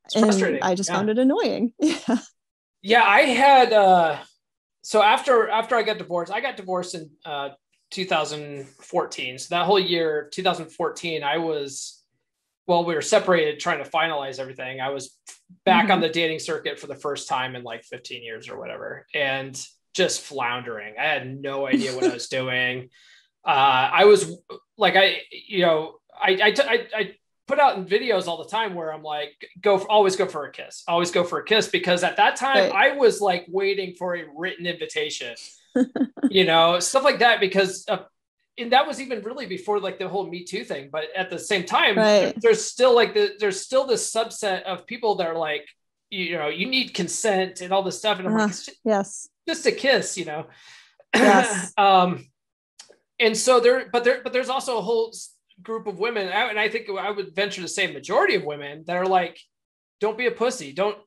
It's frustrating.
I just found it annoying.
Yeah. I had, so after I got divorced in 2014. So that whole year, 2014, we were separated trying to finalize everything. I was back on the dating circuit for the first time in like 15 years or whatever, and just floundering. I had no idea what I was doing. I was like, I put out in videos all the time where I'm like, always go for a kiss, because at that time I was like waiting for a written invitation, stuff like that, because and that was even really before like the whole Me Too thing. But at the same time, there's still this subset of people that are like, you need consent and all this stuff. And I'm like,
yes,
just a kiss,
Yes.
And so there's also a whole group of women, and I think I would venture to say majority of women that are like, don't be a pussy. Don't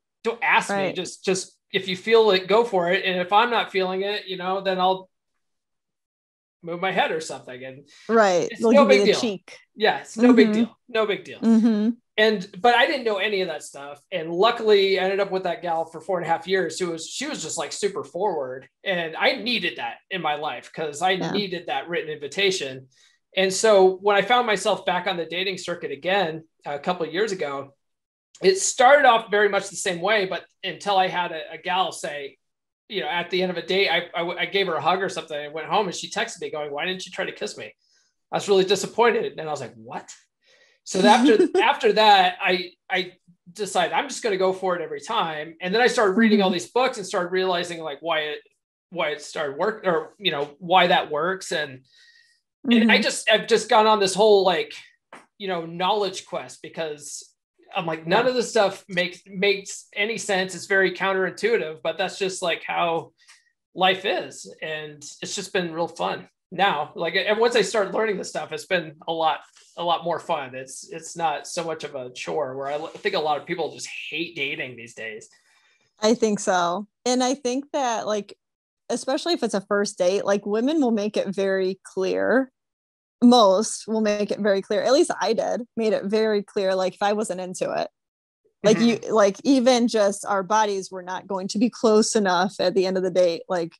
ask me. Just if you feel it, go for it. And if I'm not feeling it, then I'll move my head or something. And it's no big deal. Cheek. Yeah, it's no big deal. No big deal. But I didn't know any of that stuff. And luckily I ended up with that gal for 4.5 years. She was just like super forward. And I needed that in my life because I needed that written invitation. And so when I found myself back on the dating circuit again, a couple of years ago, it started off very much the same way, but until I had a gal say, at the end of a date, I gave her a hug or something. I went home and she texted me going, "Why didn't you try to kiss me?" I was really disappointed. And I was like, what? So after that, I decided I'm just going to go for it every time. And then I started reading all these books and started realizing like why why it started work, or, you know, why that works. And I've just gone on this whole, like, you know, knowledge quest, because I'm like, none of this stuff makes any sense. It's very counterintuitive, but that's just like how life is. And it's just been real fun now. Like, and once I start learning this stuff, it's been a lot more fun. It's not so much of a chore, where I think a lot of people just hate dating these days.
I think so. And I think that, like, especially if it's a first date, like, women will make it very clear. Most will make it very clear. At least I made it very clear. Like, if I wasn't into it, like, you, like, even just our bodies were not going to be close enough at the end of the date. Like,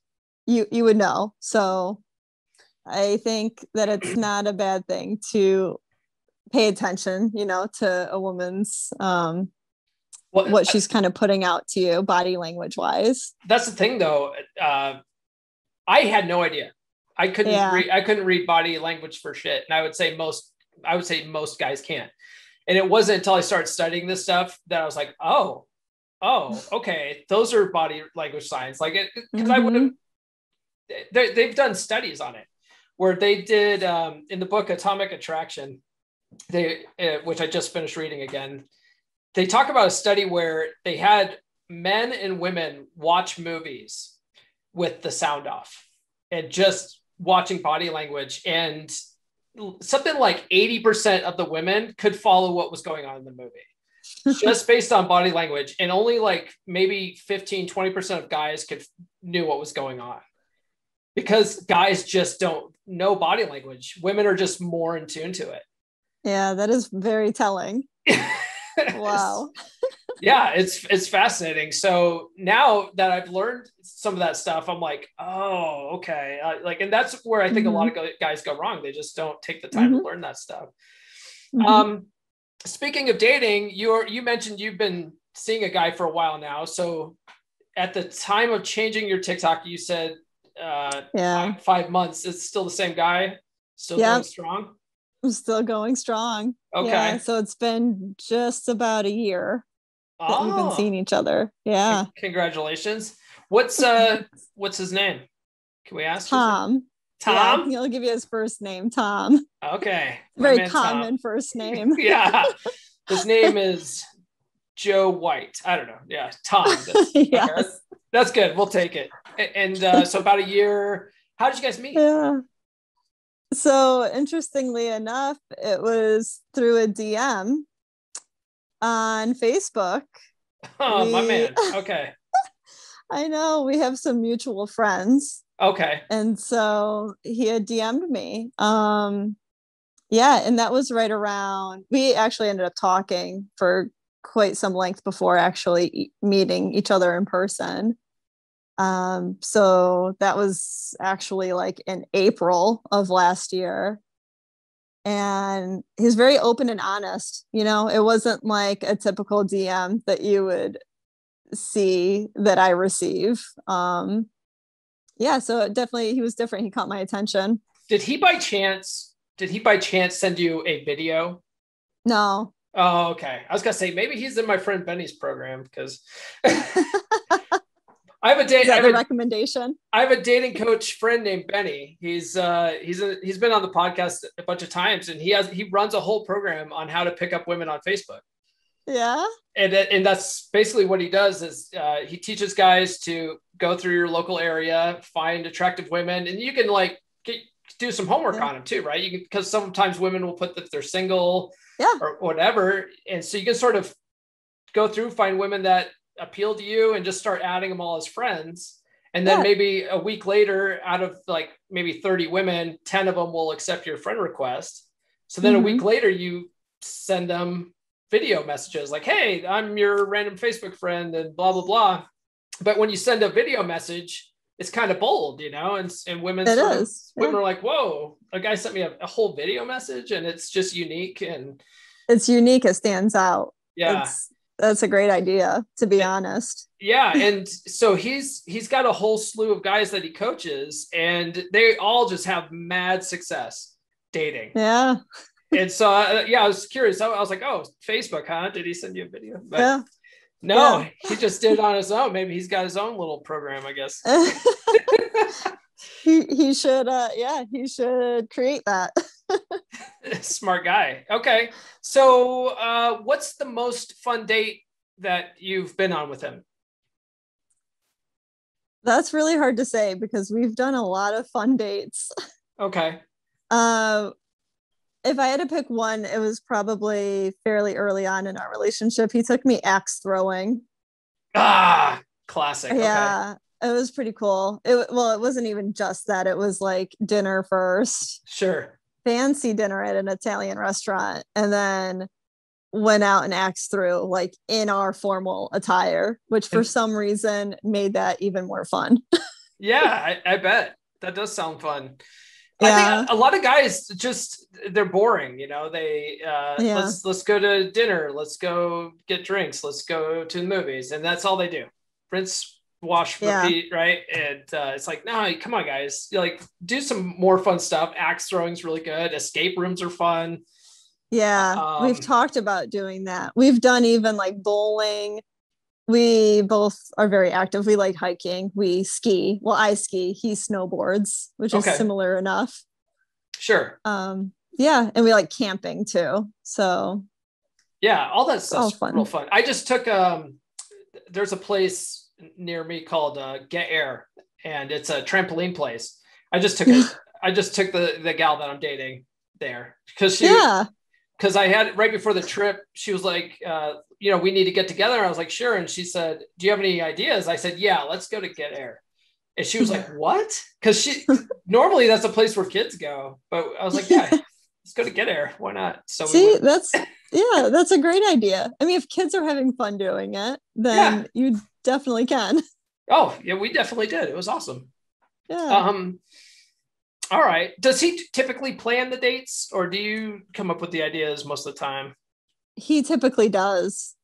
you would know. So I think that it's not a bad thing to pay attention, you know, to a woman's, what she's kind of putting out to you body language wise.
That's the thing, though. I had no idea. I couldn't read body language for shit. And I would say most guys can't. And it wasn't until I started studying this stuff that I was like, oh, okay, those are body language signs. Like, it, because I would have, they've done studies on it, where they did, in the book Atomic Attraction, which I just finished reading again, they talk about a study where they had men and women watch movies with the sound off and just watching body language. And something like 80% of the women could follow what was going on in the movie just based on body language. And only like maybe 15-20% of guys knew what was going on, because guys just don't know body language. Women are just more in tune to it.
Yeah, that is very telling. Wow.
Yeah, it's fascinating. So now that I've learned some of that stuff, I'm like, oh, okay. Like, and that's where I think a lot of guys go wrong. They just don't take the time to learn that stuff. Speaking of dating, you mentioned you've been seeing a guy for a while now. So at the time of changing your TikTok, you said 5 months. It's still the same guy, still going strong.
I'm still going strong.
Okay.
Yeah, so it's been just about a year that we've been seeing each other. Yeah.
Congratulations. What's his name? Can we ask?
Tom.
Tom?
Yeah, I'll give you his first name, Tom.
Okay.
Very common first name.
Yeah. His name is Joe White. I don't know. Yeah. Tom.
Yes.
Okay. That's good. We'll take it. And so about a year. How did you guys meet?
Yeah. So interestingly enough, it was through a DM on Facebook.
Oh, my man. Okay.
I know, we have some mutual friends.
Okay.
And so he had DM'd me. Yeah, and that was right around, we actually ended up talking for quite some length before actually meeting each other in person. So that was actually like in April of last year. And he was very open and honest. You know, it wasn't like a typical DM that you would see that I receive. Yeah, so definitely he was different. He caught my attention.
Did he by chance send you a video?
No.
Oh, okay. I was gonna say maybe he's in my friend Benny's program, because I have a
recommendation.
I have a dating coach friend named Benny. He's been on the podcast a bunch of times, and he runs a whole program on how to pick up women on Facebook.
Yeah.
And that's basically what he does is he teaches guys to go through your local area, find attractive women, and you can like do some homework on them too, right? You can, because sometimes women will put that they're single or whatever. And so you can sort of go through, find women that appeal to you and just start adding them all as friends. And then maybe a week later, out of like maybe 30 women, 10 of them will accept your friend request. So then a week later, you send them video messages like, hey, I'm your random Facebook friend and blah, blah, blah. But when you send a video message, it's kind of bold, you know, and women are like, whoa, a guy sent me a whole video message, and it's just unique. And
it's unique. It stands out.
Yeah.
That's a great idea, to be honest.
Yeah. And so he's got a whole slew of guys that he coaches, and they all just have mad success dating.
Yeah.
And so, I was curious. I was like, oh, Facebook, huh? Did he send you a video? But, No,
Yeah.
he just did it on his own. Maybe he's got his own little program, I guess.
he should he should create that.
Smart guy. Okay. So what's the most fun date that you've been on with him?
That's really hard to say because we've done a lot of fun dates.
Okay.
Uh, if I had to pick one, it was probably fairly early on in our relationship. He took me axe throwing.
Ah, classic.
Yeah, okay. It was pretty cool. It wasn't even just that. It was like dinner first.
Sure.
Fancy dinner at an Italian restaurant, and then went out and axed through like in our formal attire, which for some reason made that even more fun.
Yeah, I bet that does sound fun.
Yeah.
I think a lot of guys just, they're boring, they let's go to dinner, let's go get drinks, let's go to the movies, and that's all they do. Rinse, wash, repeat, right? And it's like, no, come on, guys, do some more fun stuff. Axe throwing's really good. Escape rooms are fun.
Yeah, we've talked about doing that. We've done even like bowling. We both are very active. We like hiking. We ski. Well, I ski. He snowboards, which is similar enough.
Sure.
Yeah, and we like camping too. So
yeah, all that stuff's real fun. I just took there's a place near me called Get Air, and it's a trampoline place. I just took the gal that I'm dating there because I had right before the trip, she was like, we need to get together. I was like, sure. And she said, do you have any ideas? I said, yeah, let's go to Get Air. And she was like, what? Because normally that's a place where kids go. But I was like, yeah, let's go to Get Air. Why not? So
that's a great idea. I mean, if kids are having fun doing it, then you definitely can.
Oh, yeah, we definitely did. It was awesome.
Yeah.
All right. Does he typically plan the dates, or do you come up with the ideas most of the time?
He typically does.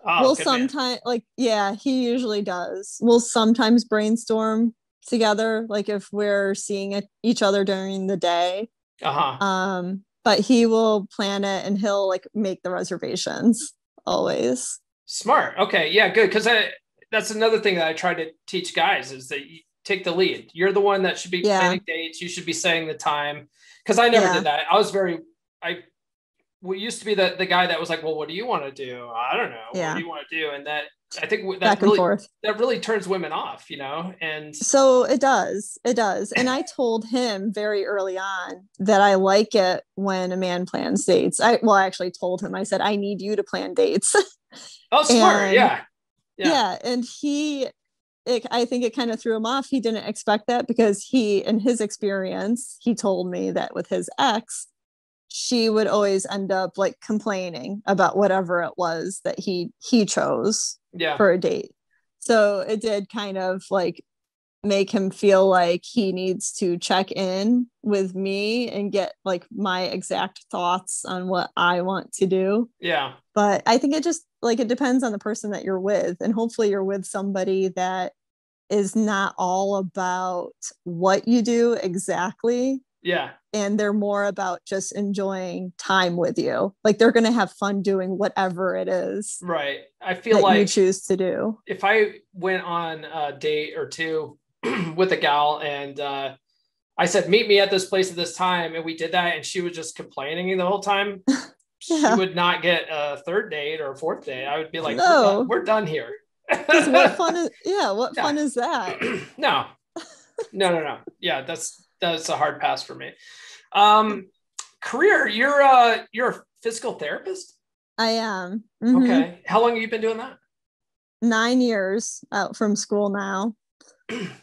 We'll sometimes he usually does. We'll sometimes brainstorm together, like if we're seeing each other during the day. But he will plan it and he'll like make the reservations always.
Smart. Okay. Yeah, good. Because that's another thing that I try to teach guys is that you take the lead. You're the one that should be planning dates. You should be setting the time. Because I never did that. We used to be the guy that was like, well, what do you want to do? I don't know. What do you want to do? And that, I think that really turns women off, and
so it does. And I told him very early on that I like it when a man plans dates. I actually told him, I said, I need you to plan dates.
Oh, smart. Yeah.
And I think it kind of threw him off. He didn't expect that because in his experience, he told me that with his ex, she would always end up like complaining about whatever it was that he chose for a date. So it did kind of like make him feel like he needs to check in with me and get like my exact thoughts on what I want to do.
Yeah.
But I think it just like, it depends on the person that you're with, and hopefully you're with somebody that is not all about what you do exactly.
Yeah.
And they're more about just enjoying time with you. Like they're going to have fun doing whatever it is.
Right. I feel like
you choose to do.
If I went on a date or two with a gal and I said, meet me at this place at this time, and we did that, and she was just complaining the whole time, she would not get a third date or a fourth date. I would be like, no, we're done here.
What fun is fun is that?
No. Yeah, that's a hard pass for me. Career, you're a physical therapist?
I am.
Mm-hmm. Okay. How long have you been doing that?
9 years out from school now.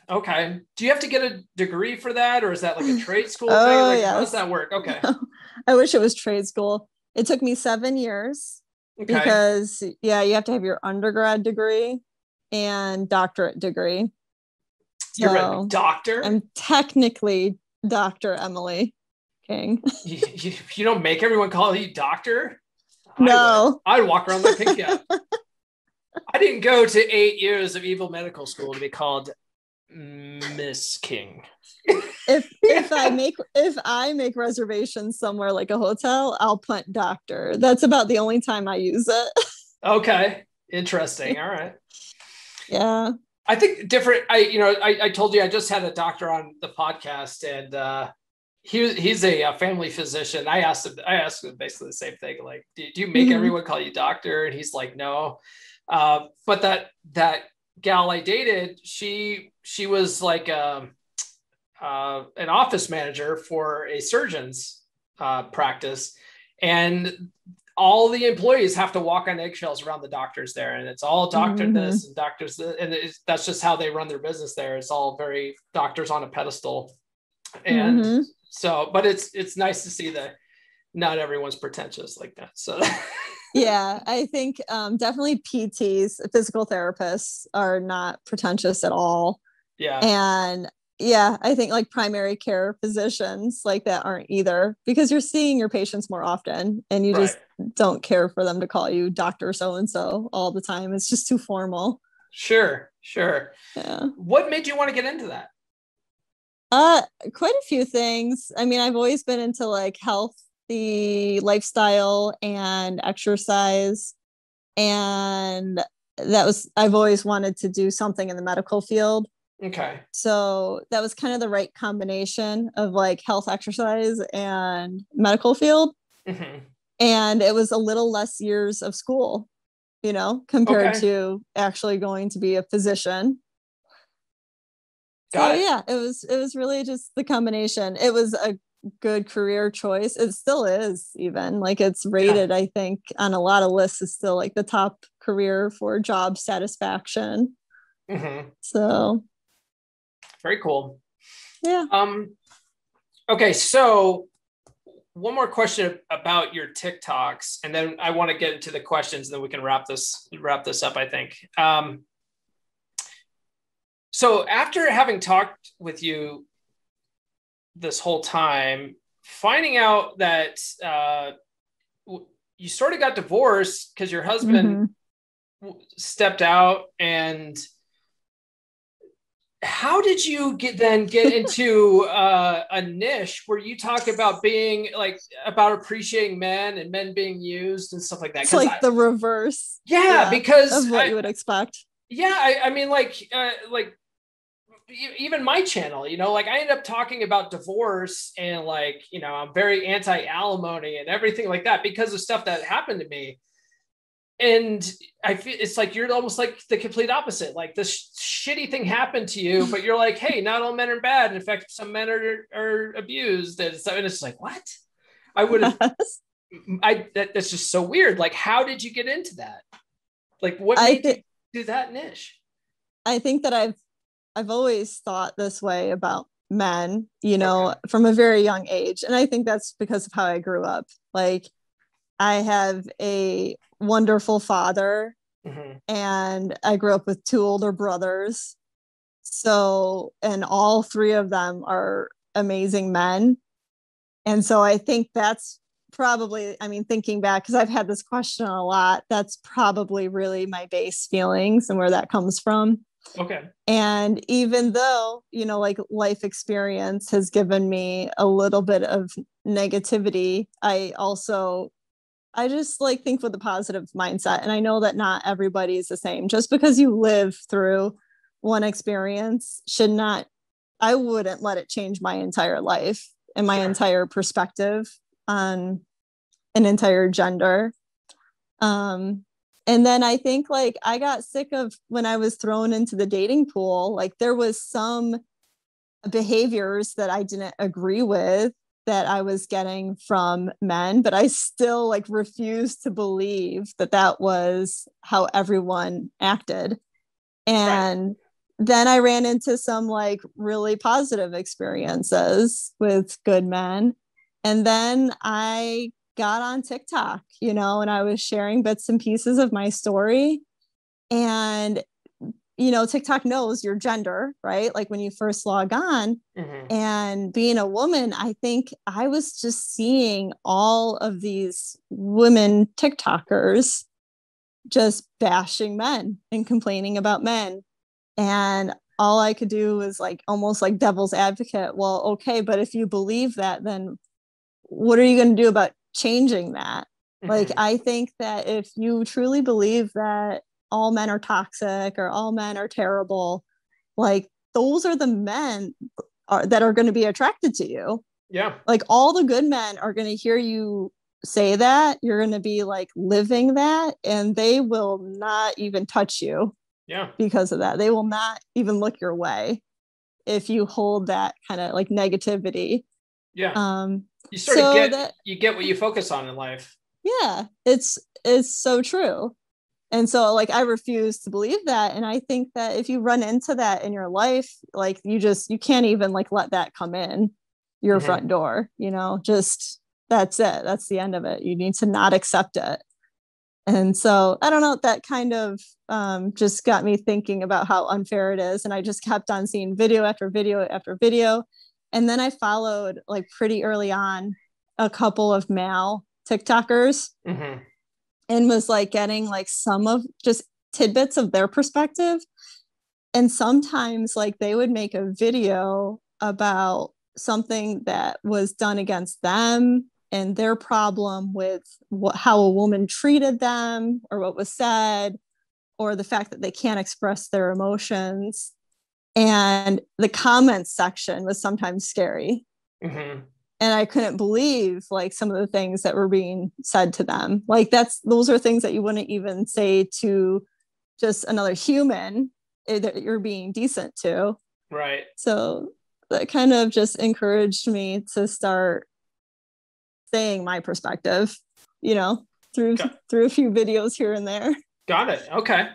Okay. Do you have to get a degree for that, or is that like a trade school thing? Like, how does that work? Okay.
I wish it was trade school. It took me 7 years because you have to have your undergrad degree and doctorate degree.
You're a doctor?
I'm technically Dr. Emily King.
You don't make everyone call you doctor?
No.
I would walk around like a pink cat. I didn't go to 8 years of evil medical school to be called Miss King.
If I make reservations somewhere like a hotel, I'll put doctor. That's about the only time I use it.
Okay. Interesting. All right.
Yeah.
I think different. I told you I just had a doctor on the podcast, and he's a family physician. I asked him basically the same thing. Like, do you make everyone call you doctor? And he's like, no. But that gal I dated, she was like an office manager for a surgeon's practice, and all the employees have to walk on eggshells around the doctors there, and it's all doctor this and doctors this, and that's just how they run their business there. It's all very doctors on a pedestal, and so, but it's nice to see that not everyone's pretentious like that. So
yeah, I think definitely PTs, physical therapists, are not pretentious at all.
Yeah.
And yeah, I think like primary care physicians like that aren't either, because you're seeing your patients more often and you just don't care for them to call you Dr. So-and-so all the time. It's just too formal.
Sure.
Yeah.
What made you want to get into that?
Quite a few things. I mean, I've always been into like healthy lifestyle and exercise. And I've always wanted to do something in the medical field.
Okay.
So that was kind of the right combination of like health, exercise, and medical field. And it was a little less years of school, compared to actually going to be a physician. Yeah, it was really just the combination. It was a good career choice. It still is, even like it's rated, I think, on a lot of lists, is still like the top career for job satisfaction. So
very cool.
Yeah.
Okay, so one more question about your TikToks, and then I want to get into the questions, and then we can wrap this up, I think. So after having talked with you this whole time, finding out that you sort of got divorced because your husband stepped out, and how did you get into a niche where you talk about about appreciating men and men being used and stuff like that?
It's like the reverse.
Yeah, because
of what you would expect.
Yeah, I mean, even my channel, like I end up talking about divorce and I'm very anti-alimony and everything like that because of stuff that happened to me. And I feel it's like you're almost like the complete opposite. Like this shitty thing happened to you, but you're like, hey, not all men are bad. In fact, some men are abused. And it's like, what? I would have. That's just so weird. Like, how did you get into that? Like, what made you do that niche?
I think that I've always thought this way about men, from a very young age, and I think that's because of how I grew up. Like, I have a wonderful father, and I grew up with 2 older brothers. So, and all 3 of them are amazing men. And so I think that's probably, thinking back, because I've had this question a lot, that's probably really my base feelings and where that comes from.
Okay.
And even though, like life experience has given me a little bit of negativity, I just think with a positive mindset. And I know that not everybody is the same. Just because you live through one experience I wouldn't let it change my entire life and my entire perspective on an entire gender. And then I think I got sick of when I was thrown into the dating pool, there was some behaviors that I didn't agree with that I was getting from men, but I still refused to believe that was how everyone acted. And then I ran into some really positive experiences with good men. And then I got on TikTok, and I was sharing bits and pieces of my story. And, TikTok knows your gender, right? Like when you first log on. And being a woman, I think I was just seeing all of these women TikTokers just bashing men and complaining about men. And all I could do was almost like devil's advocate. Well, okay, but if you believe that, then what are you going to do about changing that? I think that if you truly believe that all men are toxic or all men are terrible. Like those are the men that are going to be attracted to you.
Yeah.
Like all the good men are going to hear you say that. You're going to be like living that, and they will not even touch you.
Yeah.
Because of that. They will not even look your way if you hold that kind of like negativity.
Yeah. You sort of get what you focus on in life.
Yeah, it's so true. And so like I refuse to believe that. And I think that if you run into that in your life, like you can't even like let that come in your front door, just that's it. That's the end of it. You need to not accept it. And so I don't know, that kind of just got me thinking about how unfair it is. And I just kept on seeing video after video after video. And then I followed like pretty early on a couple of male TikTokers and was like getting like some of just tidbits of their perspective. And sometimes like they would make a video about something that was done against them and their problem with how a woman treated them or what was said, or the fact that they can't express their emotions. And the comments section was sometimes scary. And I couldn't believe like some of the things that were being said to them. Like those are things that you wouldn't even say to just another human that you're being decent to.
Right.
So that kind of just encouraged me to start saying my perspective, through a few videos here and there.
Got it. Okay.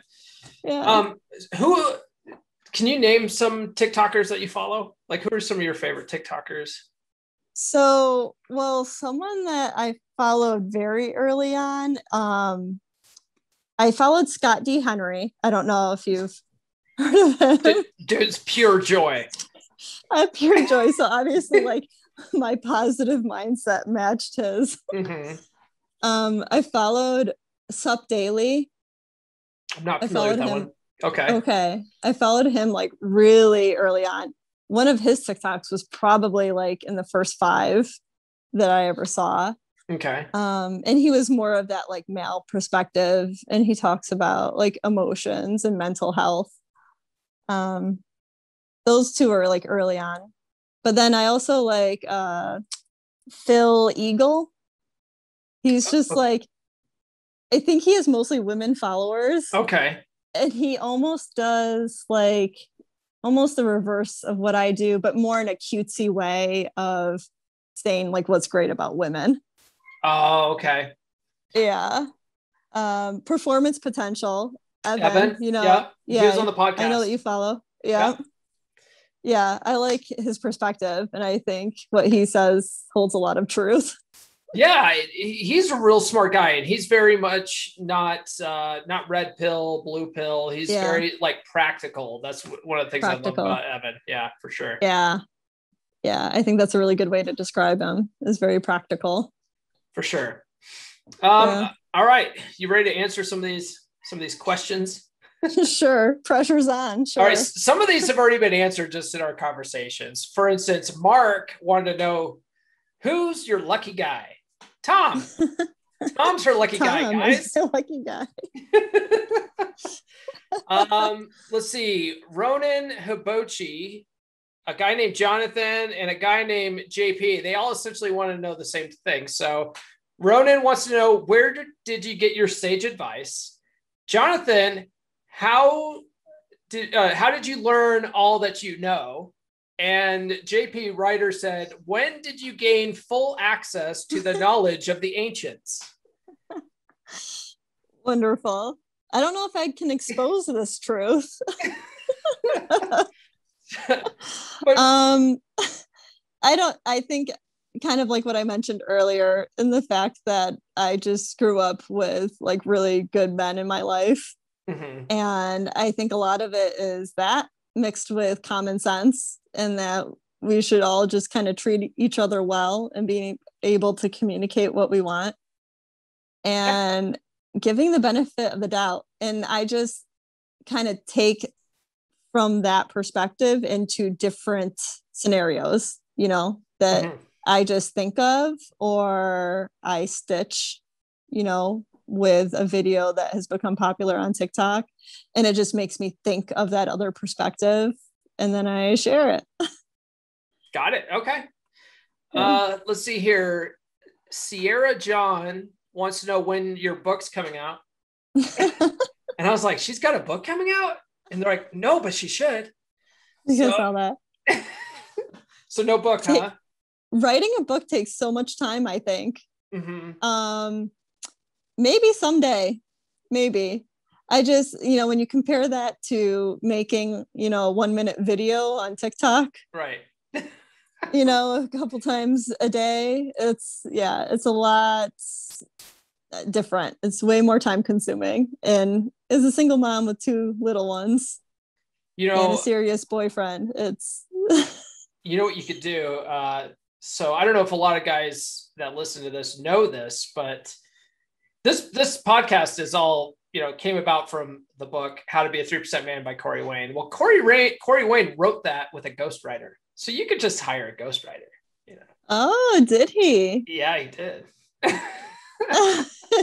Yeah.
Who can you name some TikTokers that you follow? Like, who are some of your favorite TikTokers?
So, well, someone that I followed very early on, I followed Scott D. Henry. I don't know if you've heard of him.
Dude's pure joy.
I have pure joy. So obviously, like my positive mindset matched his. I followed Sup Daily.
I'm not familiar with that one.
Okay. I followed him like really early on. One of his TikToks was probably like in the first 5 that I ever saw.
Okay.
And he was more of that like male perspective, and he talks about like emotions and mental health. Those two are like early on. But then I also like Phil Eagle. He's just like, I think he has mostly women followers.
Okay.
And he almost does like almost the reverse of what I do, but more in a cutesy way of saying like what's great about women.
Oh, okay.
Yeah. Performance potential.
Evan,
yeah.
He was on the podcast.
I know that you follow. Yeah. Yeah. I like his perspective, and I think what he says holds a lot of truth.
Yeah, he's a real smart guy, and he's very much not red pill, blue pill. He's very like practical. That's one of the things I love about Evan. Yeah, for sure.
Yeah. I think that's a really good way to describe him. Is very practical.
For sure. All right, you ready to answer some of these questions?
Sure. Pressure's on. Sure.
All right. Some of these have already been answered just in our conversations. For instance, Mark wanted to know, who's your lucky guy? Tom. Tom's her lucky guy, guys.
Tom is lucky guy.
Let's see. Ronan Hibochi, a guy named Jonathan, and a guy named JP. They all essentially want to know the same thing. So Ronan wants to know, where did you get your sage advice? Jonathan, how did you learn all that you know? And JP Ryder said, when did you gain full access to the knowledge of the ancients?
Wonderful. I don't know if I can expose this truth. I think kind of like what I mentioned earlier, in the fact that I just grew up with like really good men in my life. And I think a lot of it is that mixed with common sense, and that we should all just kind of treat each other well and being able to communicate what we want and giving the benefit of the doubt. And I just kind of take from that perspective into different scenarios, that I just think of, or I stitch, with a video that has become popular on TikTok, and it just makes me think of that other perspective, and then I share it.
Got it. Okay. Let's see here. Sierra John wants to know when your book's coming out. And I was like, she's got a book coming out? And they're like, no, but she should.
I saw that.
So no book, huh?
Writing a book takes so much time, I think.
Mm-hmm.
Maybe someday. Maybe. I just, when you compare that to making, a 1-minute video on TikTok.
Right.
A couple times a day, it's a lot different. It's way more time consuming, and as a single mom with 2 little ones, and a serious boyfriend, it's
you know what you could do, so I don't know if a lot of guys that listen to this know this, but this podcast is all came about from the book How to Be a 3% Man by Corey Wayne. Well, Corey Wayne wrote that with a ghostwriter. So you could just hire a ghostwriter,
Oh, did he?
Yeah, he did.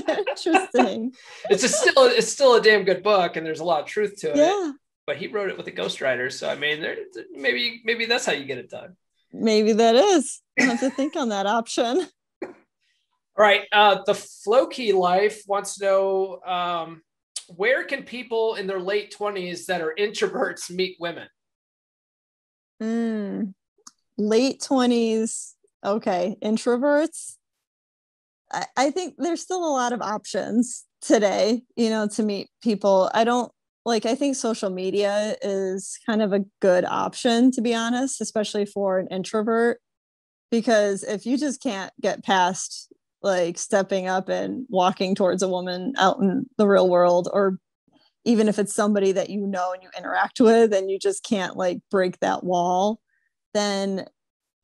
Interesting.
It's still a damn good book, and there's a lot of truth to it.
Yeah.
But he wrote it with a ghostwriter. So I mean, maybe that's how you get it done.
Maybe that is. I have to think on that option.
All right. The Floki Life wants to know, where can people in their late 20s that are introverts meet women?
Late 20s. Okay. Introverts. I think there's still a lot of options today, to meet people. I think social media is kind of a good option, to be honest, especially for an introvert, because if you just can't get past like stepping up and walking towards a woman out in the real world, or even if it's somebody that and you interact with and you just can't like break that wall, then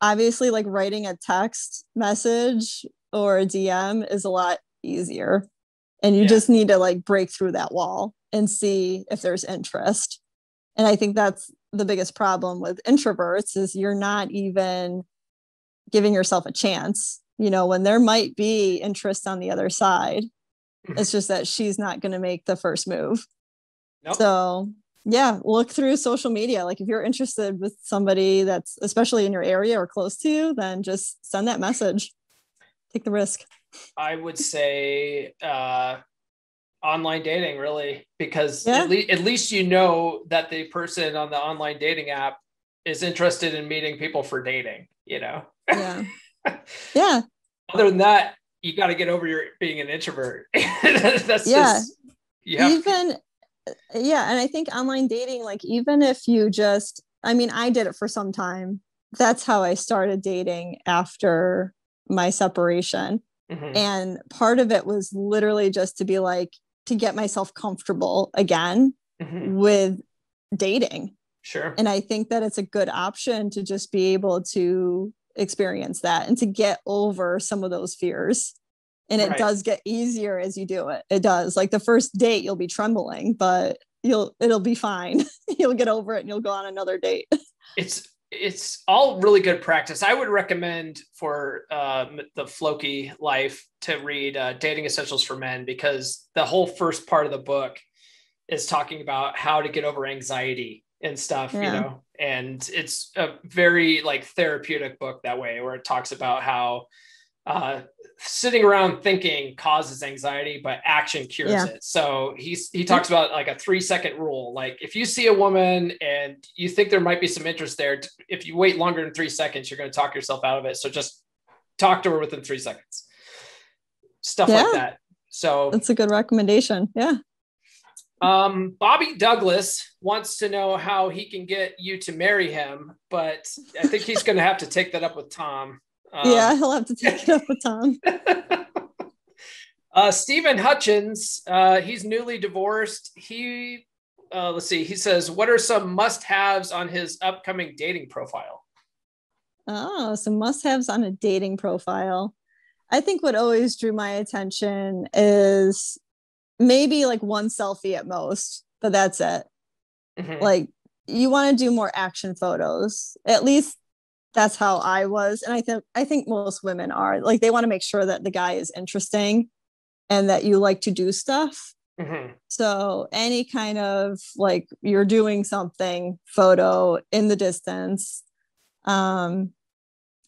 obviously like writing a text message or a DM is a lot easier. And you just need to like break through that wall and see if there's interest. And I think that's the biggest problem with introverts, is you're not even giving yourself a chance, when there might be interest on the other side. It's just that she's not going to make the first move.
Nope.
So look through social media. Like if you're interested with somebody that's especially in your area or close to you, then just send that message. Take the risk.
I would say online dating, really, because at least that the person on the online dating app is interested in meeting people for dating,
Yeah.
Other than that, you got to get over your being an introvert. That's just,
and I think online dating, like even if you I did it for some time. That's how I started dating after my separation.
Mm-hmm.
And part of it was literally just to be like, to get myself comfortable again with dating.
Sure.
And I think that it's a good option to just be able to experience that and to get over some of those fears. And it does get easier as you do it. It does. Like the first date, you'll be trembling, but it'll be fine. You'll get over it and you'll go on another date.
It's all really good practice. I would recommend for the Floki Life to read Dating Essentials for Men, because the whole first part of the book is talking about how to get over anxiety and stuff, and it's a very like therapeutic book that way, where it talks about how sitting around thinking causes anxiety, but action cures it. So he talks about like a 3-second rule. Like if you see a woman and you think there might be some interest there, if you wait longer than 3 seconds, you're going to talk yourself out of it. So just talk to her within 3 seconds. Stuff like that. So
that's a good recommendation. Yeah.
Bobby Douglas wants to know how he can get you to marry him, but I think he's going to have to take that up with Tom.
He'll have to take it up with Tom.
Stephen Hutchins, he's newly divorced. He says, what are some must-haves on his upcoming dating profile?
Oh, some must-haves on a dating profile. I think what always drew my attention is maybe like one selfie at most, but that's it.
Mm-hmm.
Like you want to do more action photos. At least that's how I was. And I think most women are like, they want to make sure that the guy is interesting. and that you like to do stuff.
Mm-hmm.
So any kind of like you're doing something photo in the distance. And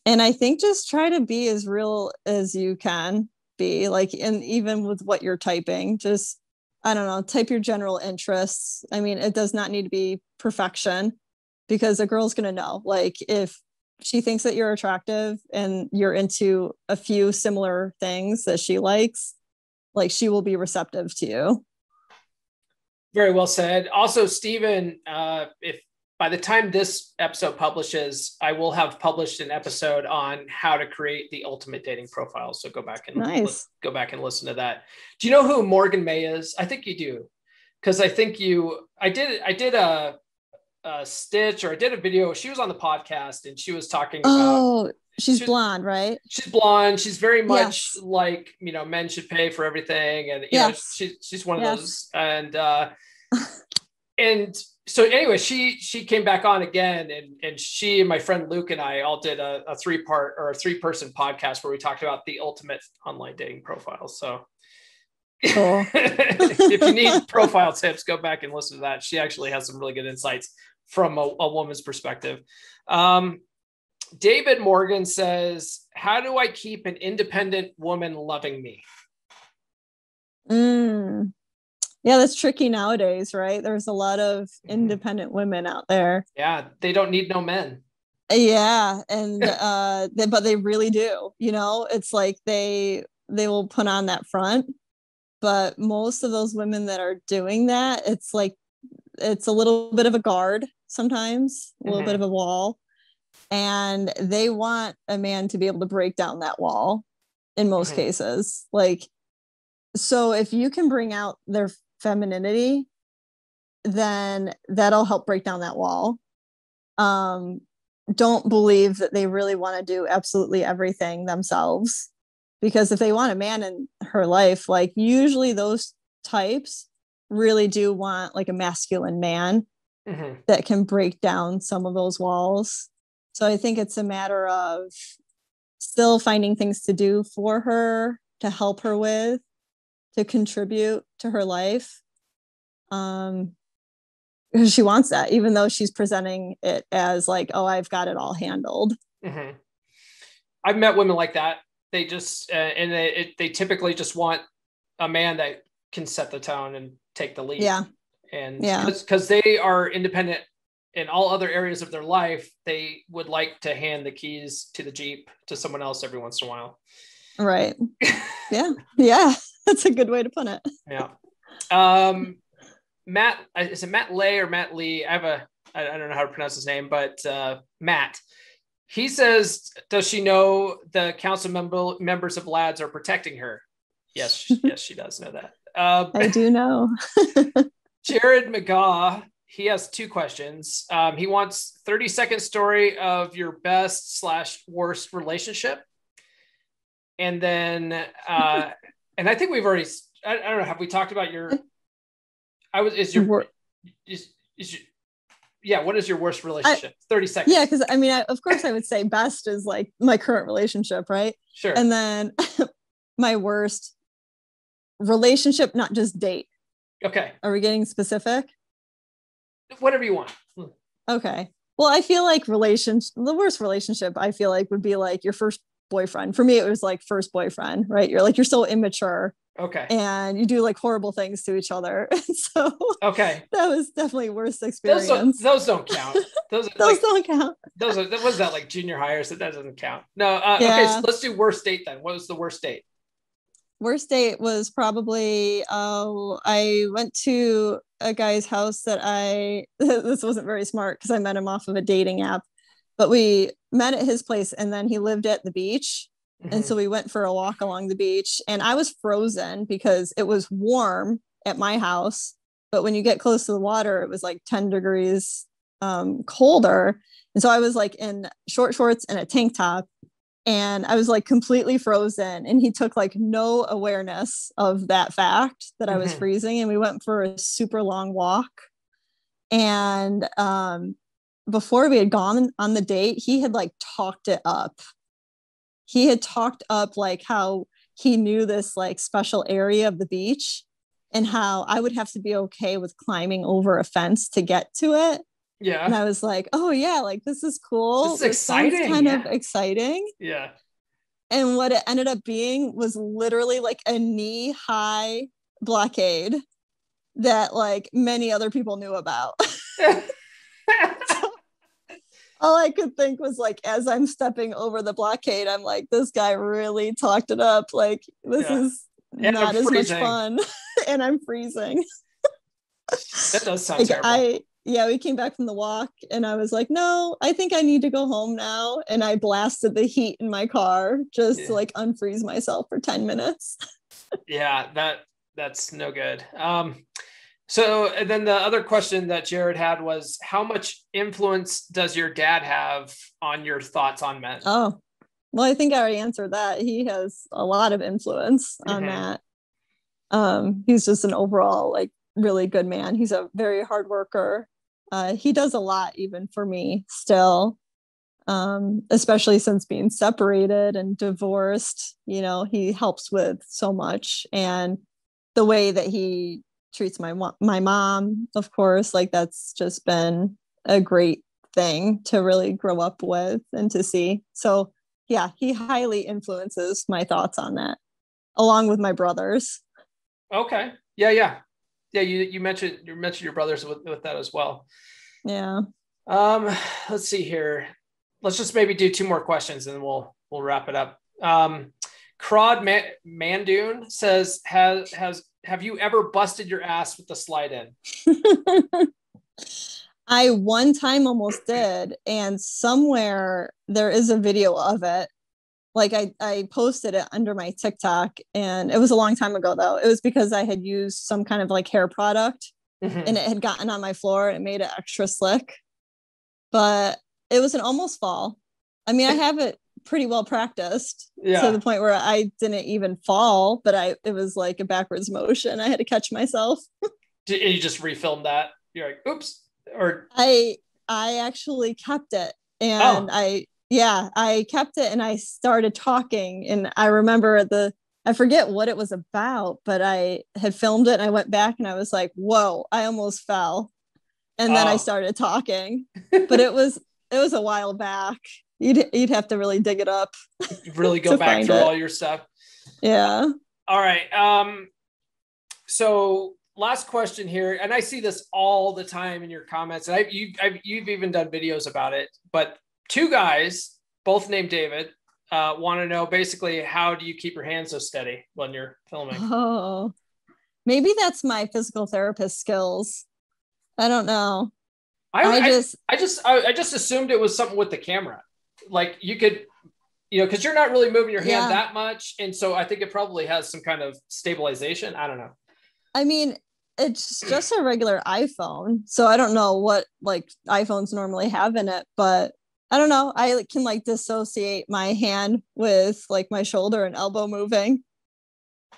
I think just try to be as real as you can be, like, and even with what you're typing, just, I don't know, type your general interests. I mean, it does not need to be perfection, because a girl's going to know, like, if she thinks that you're attractive and you're into a few similar things that she likes, like, she will be receptive to you.
Very well said. Also, Stephen, if by the time this episode publishes, I will have published an episode on how to create the ultimate dating profile. So go back and go back and listen to that. Do you know who Morgan May is? I think you do, because I think I did a stitch, or I did a video. She was on the podcast and she was talking about.
She's blonde, right?
She's blonde. She's very much like, men should pay for everything, and she's one of those. And so anyway, she came back on again, and she and my friend Luke and I all did a 3-part or a 3-person podcast where we talked about the ultimate online dating profile. So cool. If you need profile tips, go back and listen to that. She actually has some really good insights from a woman's perspective. David Morgan says, how do I keep an independent woman loving me?
Yeah, that's tricky nowadays, right? There's a lot of independent women out there.
Yeah, they don't need no men.
Yeah, and but they really do. It's like they will put on that front, but most of those women that are doing that, it's like it's a little bit of a guard sometimes, a little bit of a wall, and they want a man to be able to break down that wall in most cases. Like, so if you can bring out their femininity, then that'll help break down that wall. Don't believe that they really want to do absolutely everything themselves, because if they want a man in her life, like, usually those types really do want like a masculine man that can break down some of those walls. So I think it's a matter of still finding things to do for her, to help her with, to contribute to her life. Because she wants that, even though she's presenting it as like, oh, I've got it all handled.
I've met women like that. They just, and they typically just want a man that can set the tone and take the lead.
Yeah.
And because they are independent in all other areas of their life, they would like to hand the keys to the Jeep to someone else every once in a while.
Right. Yeah. Yeah. That's a good way to put it.
Yeah. Matt, is it Matt Lay or Matt Lee? I don't know how to pronounce his name, but Matt, he says, does she know the council members of LADS are protecting her? Yes, yes, she does know that.
I do know.
Jared McGaw, he has 2 questions. He wants 30-second story of your best / worst relationship. And then, and I think we've already, I don't know, have we talked about your, what is your worst relationship? 30 seconds.
Yeah, because I mean, of course I would say best is like my current relationship, right?
Sure.
And then my worst relationship, not just date.
Okay.
Are we getting specific?
Whatever you want.
Okay. Well, I feel like the worst relationship I feel like would be like your first boyfriend. For me, it was like first boyfriend, right? You're so immature.
Okay.
And you do like horrible things to each other. So
okay,
that was definitely worst experience.
Those don't count. Those
don't count.
Was that like junior high, so that doesn't count. No. Okay, so let's do worst date then. What was the worst date?
Worst date was probably I went to a guy's house that this wasn't very smart because I met him off of a dating app, but we met at his place and then he lived at the beach. And so we went for a walk along the beach and I was frozen because it was warm at my house. But when you get close to the water, it was like 10 degrees colder. And so I was like in short shorts and a tank top and I was like completely frozen. And he took like no awareness of that fact that I was freezing. And we went for a super long walk. And before we had gone on the date, he had like talked it up. He had talked up like how he knew this like special area of the beach and how I would have to be okay with climbing over a fence to get to it.
Yeah.
And I was like, oh yeah, like this is cool.
This is exciting.
Kind of exciting.
Yeah.
And what it ended up being was literally like a knee-high blockade that like many other people knew about. All I could think was like, as I'm stepping over the blockade, I'm like, this guy really talked it up. Like, this is not as much fun. And I'm freezing.
That does sound terrible.
We came back from the walk and I was like, no, I think I need to go home now. And I blasted the heat in my car just to like unfreeze myself for 10 minutes.
Yeah, that's no good. So and then the other question that Jared had was, how much influence does your dad have on your thoughts on men?
Oh, well, I think I already answered that. He has a lot of influence on that. He's just an overall like really good man. He's a very hard worker. He does a lot even for me still, especially since being separated and divorced. You know, he helps with so much, and the way that he treats my mom, of course, like that's just been a great thing to really grow up with and to see. So yeah, he highly influences my thoughts on that, along with my brothers.
Okay. Yeah. You mentioned your brothers with that as well.
Yeah.
Let's see here. Let's just maybe do 2 more questions and we'll wrap it up. Crod Mandoon says, have you ever busted your ass with the slide in?
I one time almost did, and somewhere there is a video of it. Like I posted it under my TikTok, and it was a long time ago though. It was because I had used some kind of like hair product and it had gotten on my floor and it made it extra slick. But it was an almost fall. I mean, I have it pretty well practiced to the point where I didn't even fall, but it was like a backwards motion. I had to catch myself.
Did you just refilm that? You're like, oops. Or
I actually kept it, and I kept it, and I started talking, and I remember I forget what it was about, but I had filmed it and I went back and I was like, whoa, I almost fell. And then I started talking, but it was a while back. You'd have to really dig it up.
Really go back through all your stuff.
Yeah.
All right. So last question here, and I see this all the time in your comments, and you've even done videos about it, but 2 guys, both named David, want to know basically, how do you keep your hands so steady when you're filming?
Oh, maybe that's my physical therapist skills. I don't know. I just assumed it was something with the camera. Like you could, because you're not really moving your hand that much. And so I think it probably has some kind of stabilization. I don't know. I mean, it's just a regular iPhone. So I don't know what like iPhones normally have in it, but I don't know. I can like dissociate my hand with like my shoulder and elbow moving.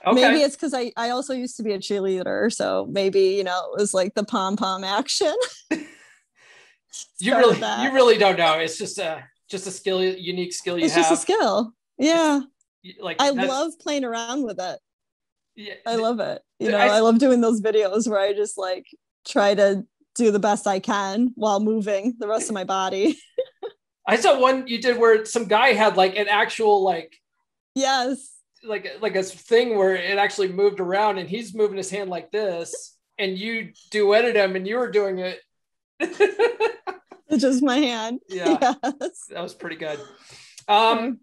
Okay. Maybe it's because I also used to be a cheerleader. So maybe, it was like the pom-pom action.
You really don't know. It's just a skill, unique skill you have.
It's just a skill. Yeah. I love playing around with it. Yeah. I love it. I love doing those videos where I just like try to do the best I can while moving the rest of my body.
I saw one you did where some guy had like an actual like,
yes,
like a thing where it actually moved around and he's moving his hand like this and you duetted him and you were doing it.
It's just my hand.
Yeah. Yes. That was pretty good. All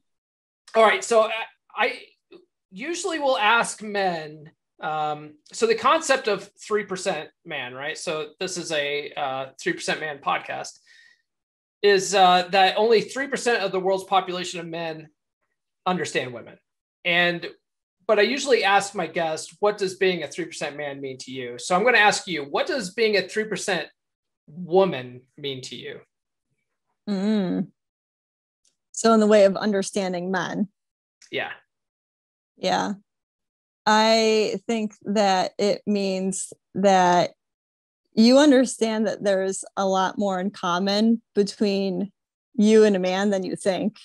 right. So I usually will ask men. So the concept of 3% man, right? So this is a 3% man podcast, is that only 3% of the world's population of men understand women. But I usually ask my guest, what does being a 3% man mean to you? So I'm going to ask you, what does being a 3% woman mean to you?
So in the way of understanding men. Yeah. I think that it means that you understand that there's a lot more in common between you and a man than you think.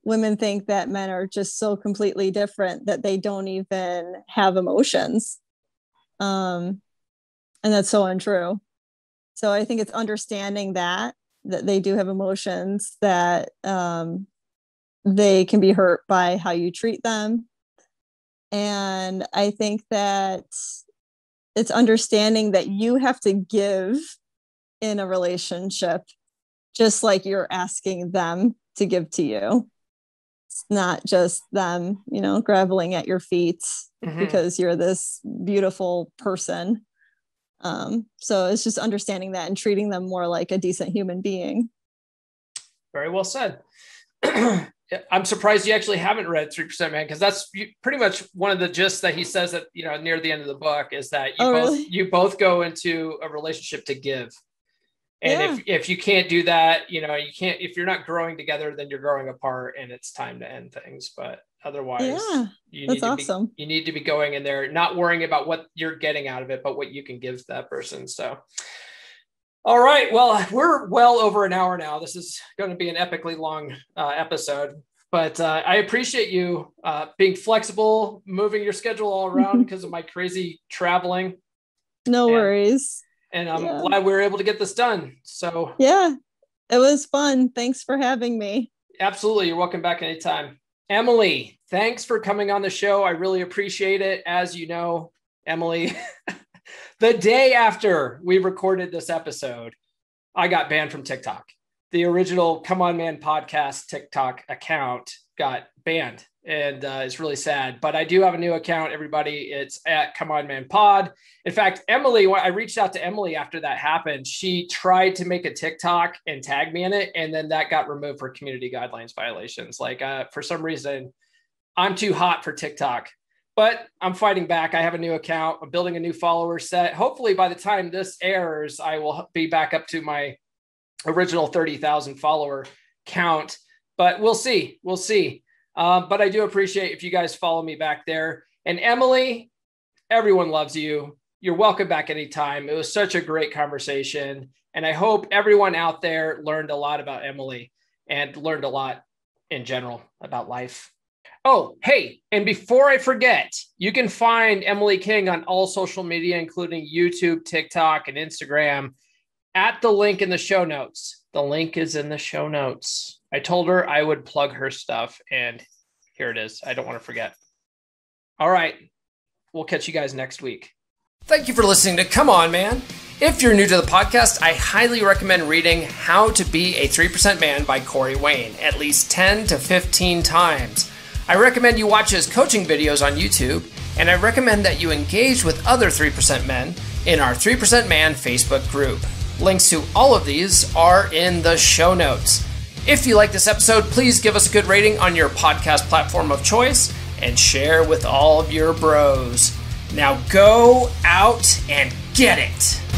women think that men are just so completely different that they don't even have emotions. And that's so untrue. So I think it's understanding that they do have emotions, that they can be hurt by how you treat them. And I think that it's understanding that you have to give in a relationship, just like you're asking them to give to you. It's not just them, groveling at your feet because you're this beautiful person. So it's just understanding that and treating them more like a decent human being.
Very well said. I'm surprised you actually haven't read 3% Man, because that's pretty much one of the gists that he says that, near the end of the book, is that you both go into a relationship to give. And if you can't do that, you can't, if you're not growing together, then you're growing apart and it's time to end things. But otherwise, you need to be going in there, not worrying about what you're getting out of it, but what you can give that person. So, all right. Well, we're well over an hour now. This is going to be an epically long episode, but I appreciate you being flexible, moving your schedule all around because of my crazy traveling.
No worries.
And I'm glad we were able to get this done. So
yeah, it was fun. Thanks for having me.
Absolutely. You're welcome back anytime. Emily, thanks for coming on the show. I really appreciate it. As you know, Emily, the day after we recorded this episode, I got banned from TikTok. The original Come On Man podcast TikTok account got banned, and it's really sad. But I do have a new account, everybody. It's at Come On Man Pod. In fact, Emily, when I reached out to Emily after that happened, she tried to make a TikTok and tag me in it, and then that got removed for community guidelines violations. Like for some reason, I'm too hot for TikTok. But I'm fighting back. I have a new account. I'm building a new follower set. Hopefully by the time this airs, I will be back up to my original 30,000 follower count. But we'll see. We'll see. But I do appreciate if you guys follow me back there. And Emily, everyone loves you. You're welcome back anytime. It was such a great conversation. And I hope everyone out there learned a lot about Emily and learned a lot in general about life. Oh, hey, and before I forget, you can find Emily King on all social media, including YouTube, TikTok, and Instagram, at the link in the show notes. The link is in the show notes. I told her I would plug her stuff, and here it is. I don't want to forget. All right. We'll catch you guys next week. Thank you for listening to Come On Man. If you're new to the podcast, I highly recommend reading How to Be a 3% Man by Corey Wayne at least 10 to 15 times. I recommend you watch his coaching videos on YouTube, and I recommend that you engage with other 3% men in our 3% Man Facebook group. Links to all of these are in the show notes. If you like this episode, please give us a good rating on your podcast platform of choice and share with all of your bros. Now go out and get it.